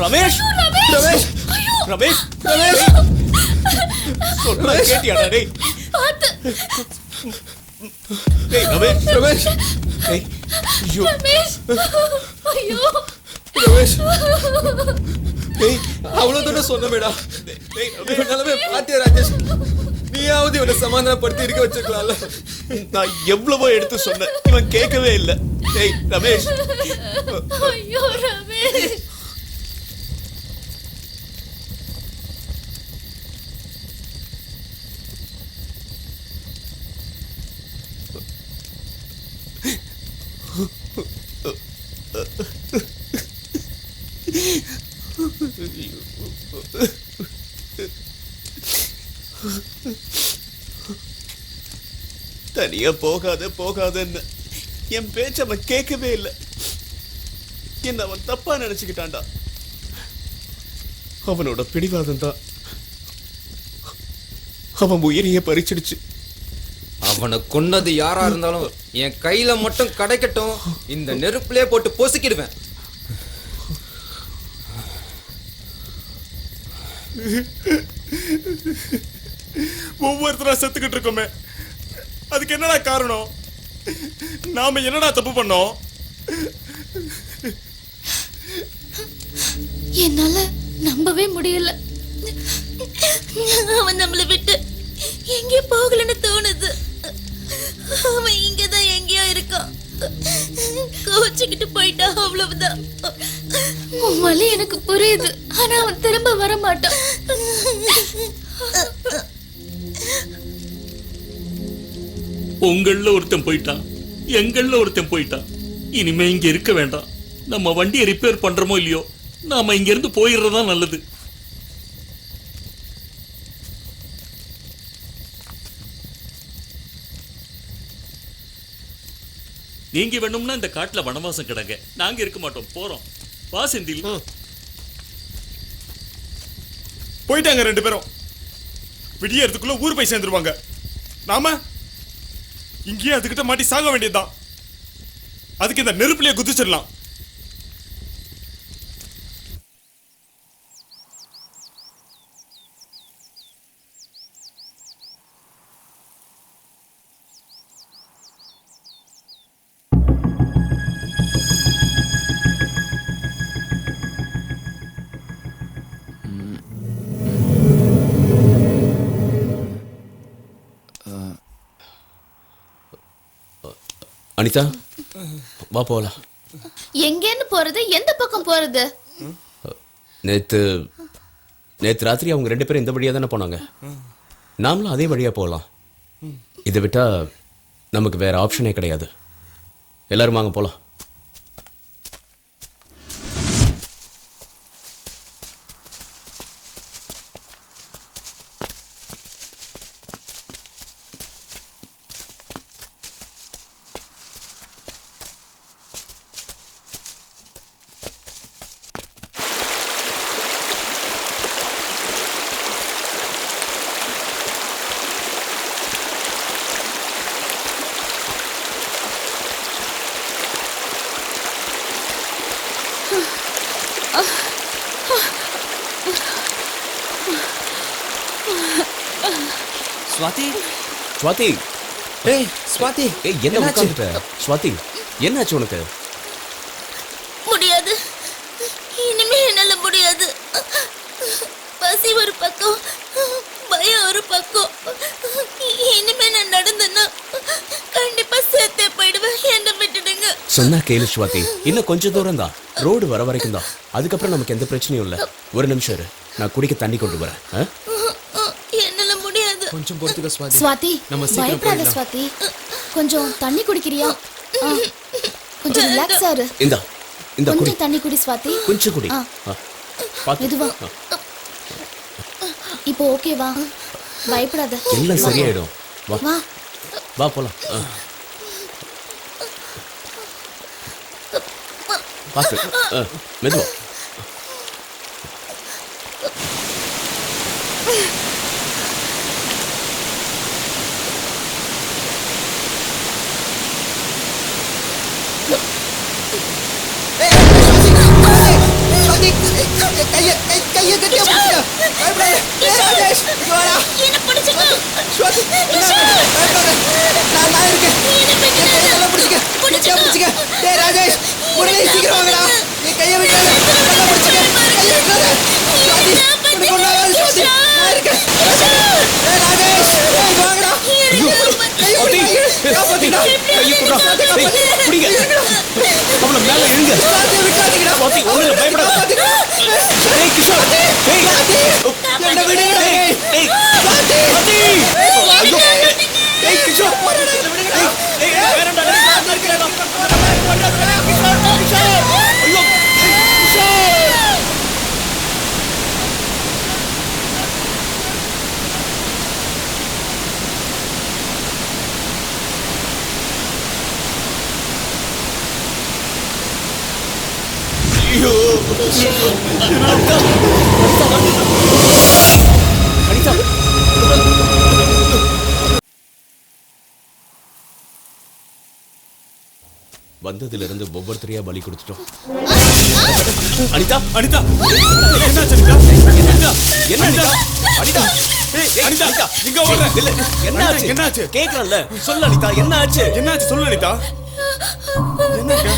ரமேஷ் ரமேஷ் ரமேஷ் ரமேஷ் சொல்றா கேட்டியாடா டேய் ஏய் ரமேஷ் ரமேஷ் ஏய் ஐயோ ரமேஷ் ஐயோ ரமேஷ் ஏய் அவ்வளவு தானே சொன்னமேடா ஏய் நிலைமை பாத்தியா ராஜேஷ், நீயாவது இவனை சமாதானப்படுத்தி இருக்க வச்சிருக்கலாம்ல. நான் எவ்வளவோ எடுத்து சொன்னேன், இவன் கேட்கவே இல்லை. ஏய் ரமேஷ் ஐயோ ரமேஷ் தனியா போகாத போகாதன்னு என் பேச்ச அவன் கேட்கவே இல்லை. என்ன அவன் தப்பா நினைச்சுக்கிட்டான்டா. அவனோட பிடிவாதம் தான் அவன் உயிரையே பறிச்சிடுச்சு. அவனை கொன்னது யாரா இருந்தாலும் என் கையில மட்டும் கிடைக்கட்டும், இந்த நெருப்புலயே போட்டு பொசுக்கிடுவேன். ஒவ்வொருத்தரா செத்துக்கிட்டு இருக்கோமே, அதுக்கு என்னடா காரணம்? நாம என்னடா தப்பு பண்ணோம்? என்னால நம்பவே முடியல. அவன் நம்மளை விட்டு எங்கேயோ போகலன்னு தோணுது. அவன் இங்கதான் எங்கேயோ இருக்கான். கோச்சுக்கிட்டு போயிட்டா, அவ்வளவுதான். உன் வலி எனக்கு புரியுது, ஆனா அவன் திரும்ப வர மாட்டான். உங்கள ஒருத்தன் போயிட்டான், எங்கள ஒருத்தன் போயிட்டான். இனிமே இங்க இருக்க வேண்டாம். நம்ம வண்டியை ரிப்பேர் பண்றோமோ இல்லையோ, நாம இங்க இருந்து போயிடுறதா நல்லது. நீங்க வேணும்னா இந்த காட்டுல வனவாசம் கிடங்க, நாங்க இருக்க மாட்டோம், போறோம். வா செந்தில். போயிட்டாங்க ரெண்டு பேரும். விடியறதுக்குள்ள ஊர் போய் சேர்ந்துருவாங்க. நாம இங்கேயே அதுகிட்ட மாட்டி சாக வேண்டியதுதான். அதுக்கு இந்த நெருப்புலயே குதிச்சிடலாம். அனிதா வா போலாம். எங்கேன்னு போறது? எந்த பக்கம் போறது? நேத்து ராத்திரி அவங்க ரெண்டு பேரும் இந்த வழியா தானே போனாங்க. நாமளும் அதே வழியா போகலாம். இதை விட்டா நமக்கு வேற ஆப்ஷனே கிடையாது. எல்லாரும் வாங்க போலாம். ஸ்வாதி, ஸ்வாதி, ஏய் ஸ்வாதி, ஏய் என்ன உட்கார்ந்துட்ட? ஸ்வாதி, என்னாச்சு உனக்கு? முடியாது, இனிமே என்னால முடியாது. பசி ஒரு பக்கம், பயம் ஒரு பக்கம். இனிமே நான் நடந்தேன்னா கண்டிப்பா சேர்த்தே போயிடுவேன். என்ன விட்டுடுங்க. சொன்னா கேளு ஸ்வாதி, இன்னும் கொஞ்சம் தூரம் தான், ரோடு வர வரைக்கும் தான். அதுக்கப்புறம் நமக்கு எந்த பிரச்சனையும் இல்லை. ஒரு நிமிஷம் இரு, நான் குடிக்க தண்ணி கொண்டு வரேன். என்னால முடியாது. கொஞ்சம் பொறுத்துக்க ஸ்வாதி. ஸ்வாதி, நம்ம சீக்கிரம் பயப்படாத போயிடலாம். ஸ்வாதி. கொஞ்சம் தண்ணி குடிக்கிறியா? கொஞ்சம் ரிலாக்ஸ் ஆரு. இந்தா குடி, கொஞ்சம் தண்ணி குடி ஸ்வாதி. கொஞ்சம் குடி. மெதுவா. இப்போ ஓகேவா? பயப்படாத. எல்லாம் சரியாயிடும். வா வா வா போலாம். பாத்து மெதுவா. என்ன பிடிச்சு சுவாதி, நான் இருக்கேன். நல்லா பிடிச்சிக்க. கெட்டியா பிடிச்சிக்க. டேய் ராஜேஷ், முரளி சீக்கிரம் வாங்கடா. நீ கையை விட்டாத. நல்லா பிடிச்சிக்க. கையை விட்டாத. சுவாதி, உனக்கு ஒன்றும் ஆகாது சுவாதி. நான் இருக்கேன். டேய் ராஜேஷ், டேய் வாங்கடா. கையை விட்டாத. காப்பாத்திடா. கையை குடுறா. டேய், புடிங்க. அவளை மேல இழுங்க. சுவாதி, விட்டாதீங்கடா. சுவாதி, ஒண்ணுல பயப்படாத. டேய் கிஷோர். டேய். என்ன விடுங்க. டேய். சுவாதி. ஐயோ. டேய் கிஷோர். டேய், வேறடா. நான் இருக்கேன்டா. கிஷோர். ஐயோ. கிஷோர். ஐயோ. அனிதா. வந்ததுல இருந்து ஒவ்வொருத்தரையா பலி கொடுத்துட்டோம். அனிதா, அனிதா, என்னாச்சு அனிதா? என்ன அனிதா? அனிதா, அனிதா, இங்க ஓடுற. இல்ல, என்னாச்சு? என்னாச்சு? கேக்குறல்ல, சொல்லு அனிதா, என்னாச்சு? என்னாச்சு சொல்லு அனிதா. என்னாச்சு?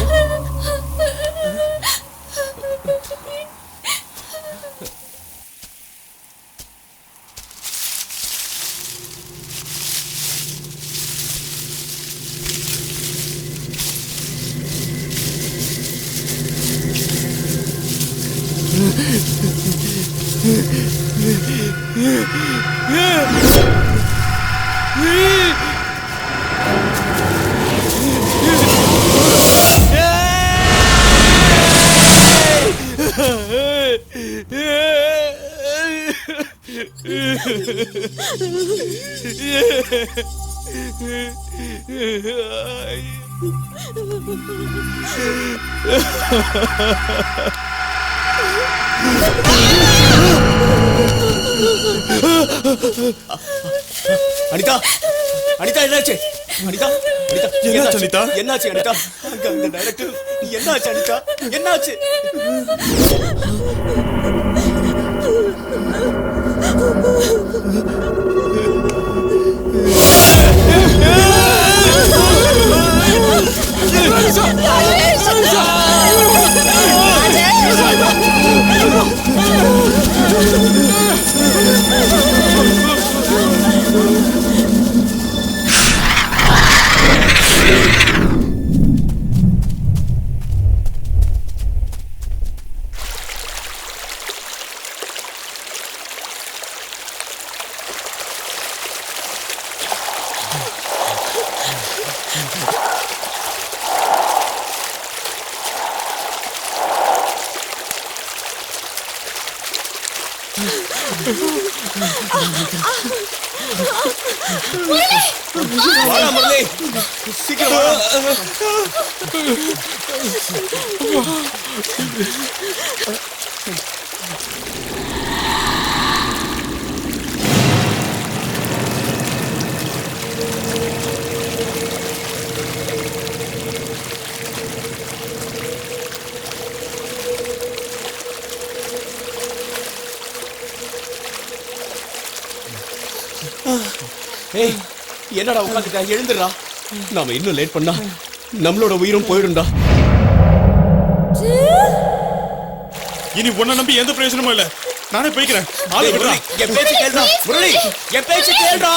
அனிதா, அனிதா, என்னாச்சு? அனிதா, அனிதா, என்னாச்சு அனிதா? என்னாச்சு அனிதா? அங்க அந்த டைரக்டர், என்னாச்சு அனிதா? என்னாச்சு? வாடா முரளி, சீக்கிரம் வாடா. ஏய், என்னடா உட்காந்துட்டா? எழுந்துடா. நாம இன்னும் லேட் பண்ணா நம்மளோட உயிரும் போயிடும்டா. இனி உன்னை நம்பி எந்த பிரயோஜனமும் இல்ல. நானே போய்க்கிறேன். ஆளு விடுறா. என் பேச்சு கேளுடா முரளி, என் பேச்சு கேளுடா.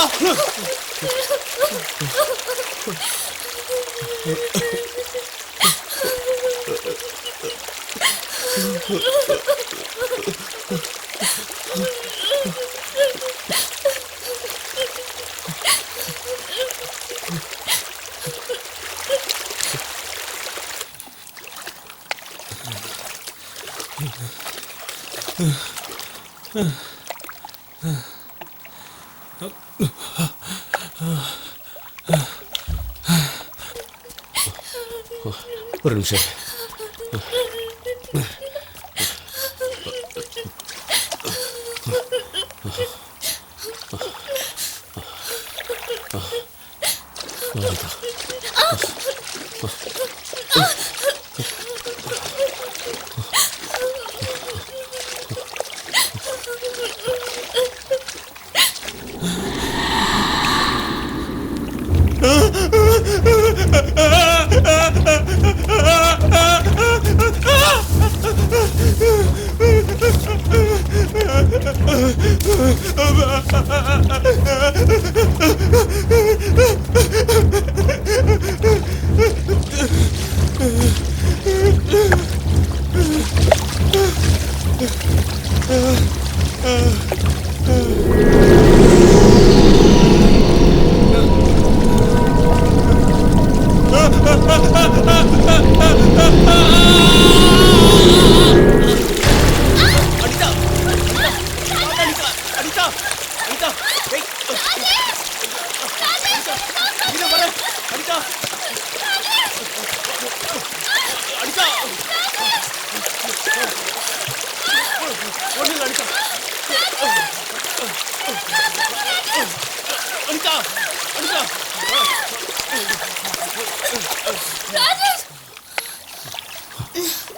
ஒரு நிமிஷம்.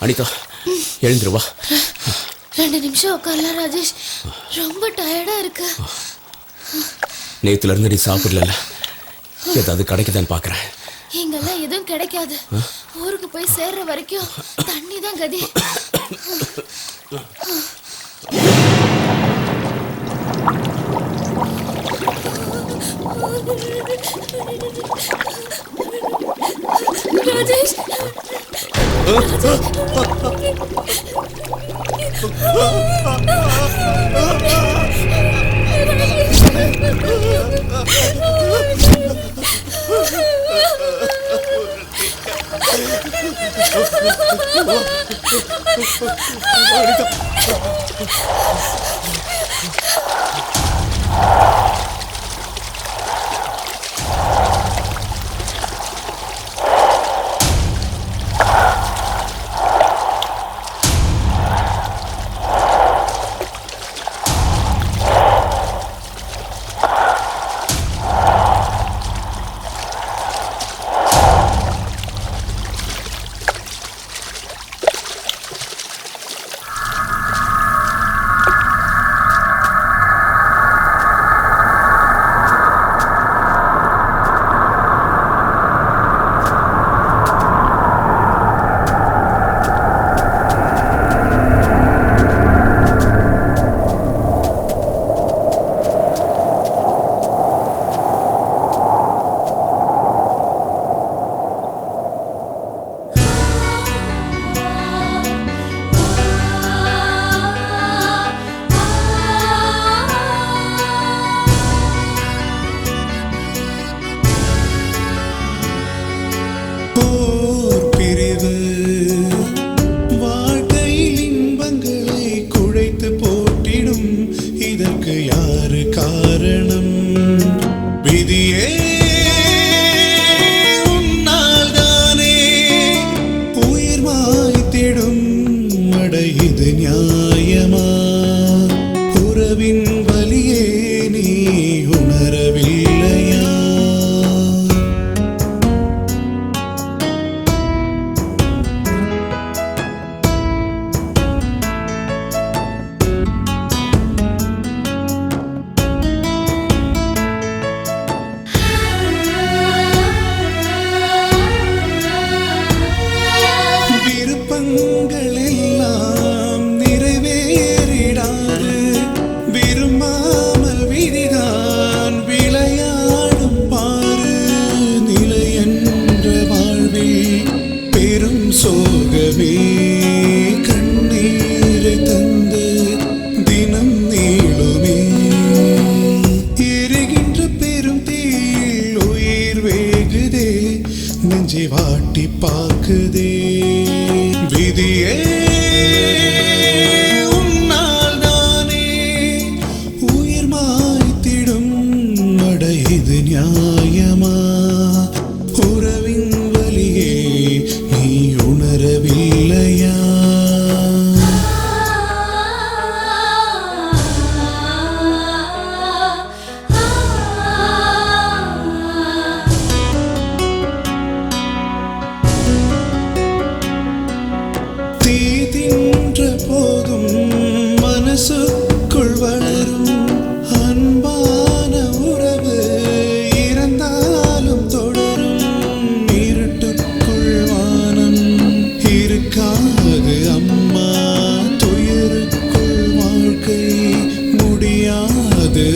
அனிதா எழுந்துருவா. 2 நிமிஷம் உட்காரலாம் ராஜேஷ், ரொம்ப டயர்டா இருக்கு. நேத்துல இருந்து நீ சாப்பிடல, ஏதாவது கிடைக்குதான்னு பாக்குறேன். இங்கெல்லாம் எதுவும் கிடைக்காது. ஊருக்கு போய் சேர்ற வரைக்கும் தண்ணி தான் கதி. ராஜேஷ்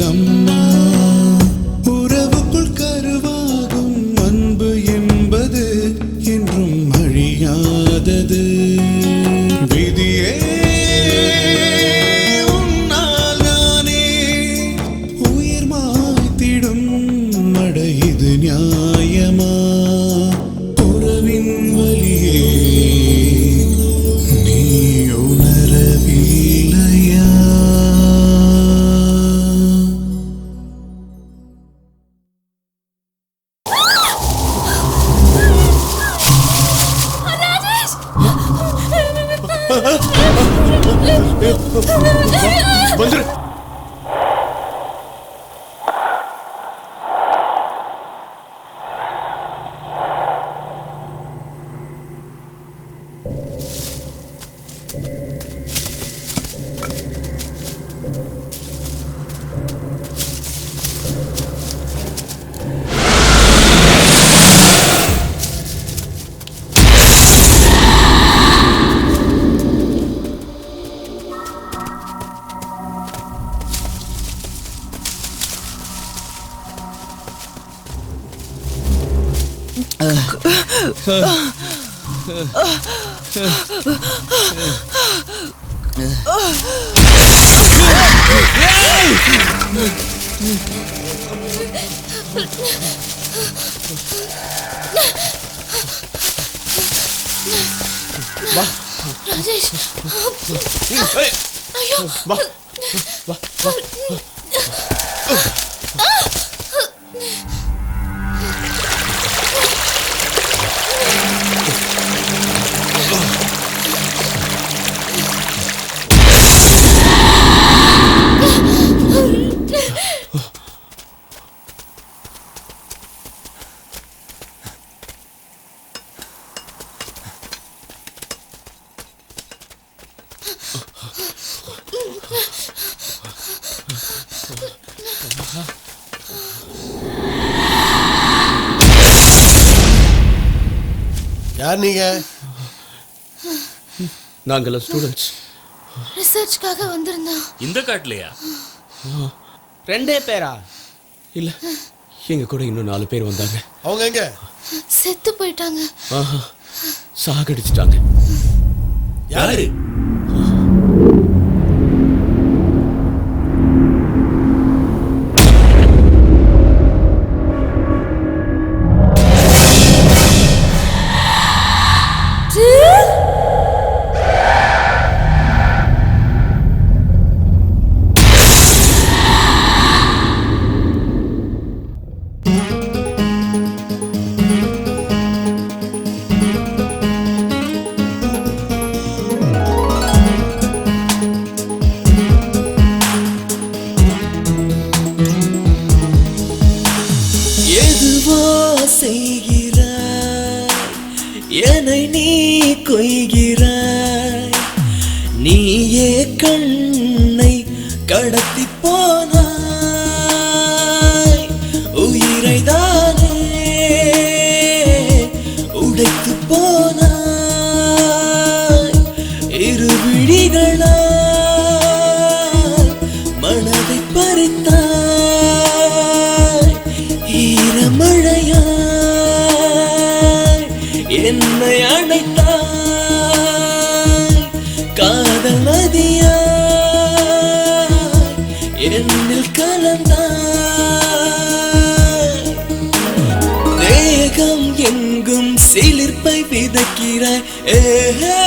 அம்மா முடியாதது விதியே உன்னால் நானே உயிர் மாய்த்திடும் அட இது நியாயமா உறவின் வலியே நீ உணரவில்லையா வந்துரு. ராஜேஷ் ஐயோ வா வா வா யார் நீங்க? நாங்கெல்லாம் ஸ்டூடெண்ட்ஸ். ரிசர்ச்காக வந்திருந்தோம். இந்த காட்டுலயா? 2 பேரா? இல்ல, எங்க கூட இன்னும் 4 பேர் வந்தாங்க. அவங்க எங்க? செத்து போயிட்டாங்க. ஆஹா, சாகடிச்சிட்டாங்க. யாரு? என்னை நீ கொய்கிறாய், நீயே கண்ணை கடத்தி போனாய், உயிரை தானே உடைத்து போனாய், இரு விழிகளால் மனதை பறித்தாய், ஈரமழையாய் என்னை அணைத்தாய், காதல் நதியாய் என்னில் கலந்தாய், தேகம் எங்கும் சிலிர்ப்பை விதைக்கிறாய், ஏஹே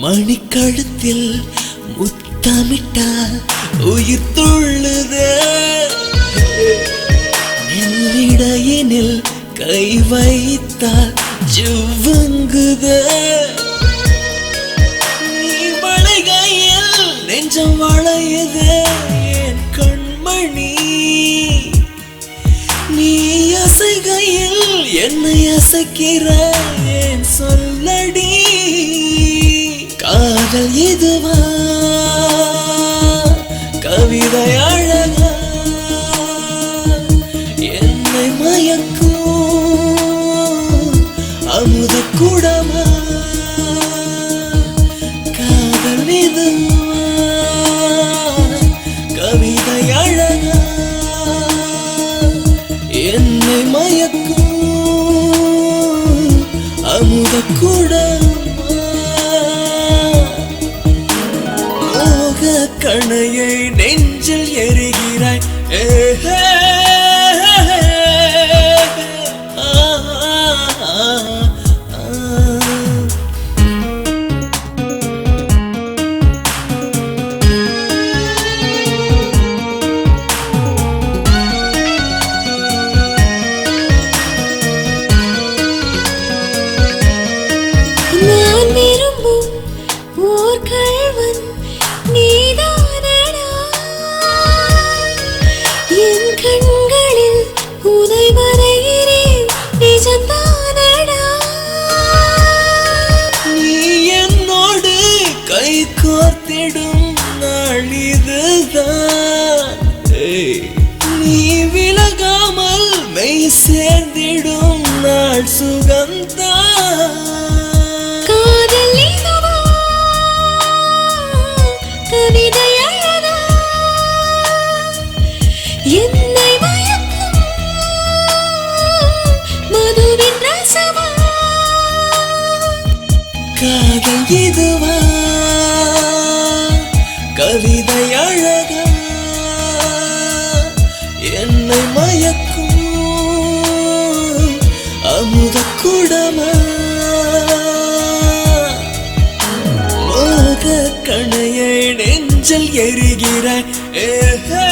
மணிக்கழுத்தில் முத்தமிட்டால் உயிர் துள்ளுதே, என்னிடையினில் கை வைத்தால் ஜுவங்குதே, நீ வளைகையில் நெஞ்சம் வளையுதே என் கண்மணி, நீ அசைகையில் என்னை அசைக்கிற என் சொல்லடி, காதல் இதுவா கவிதை அழகா என்னை மயக்கும் அமுத குடமா காதல் இதுவா கவிதை அழகா என்னை மயக்கும் அமுத குடமா மோக கணையை நெஞ்சில் எரிகிறாய் ஏஹே நான் விரும்பும் ஓர் கள்வன் நீதானடா என் கண்களில் உனை வரைகிறேன் நிஜம்தானடா நீ என்னோடு கை கோர்த்திடும் நாள் இதுதான் நீ விலகாமல் மெய் சேர்ந்திடும் நாள் சுகம்தான் காதல் இதுவா கவிதை அழகா என்னை மயக்கும் மதுவின் ரசமா காதல் இதுவா கவிதை அழகா என்னை மயக்கும் அமுத குடமா மோக கணையை நெஞ்சில் எரிகிறாய் ஏஹே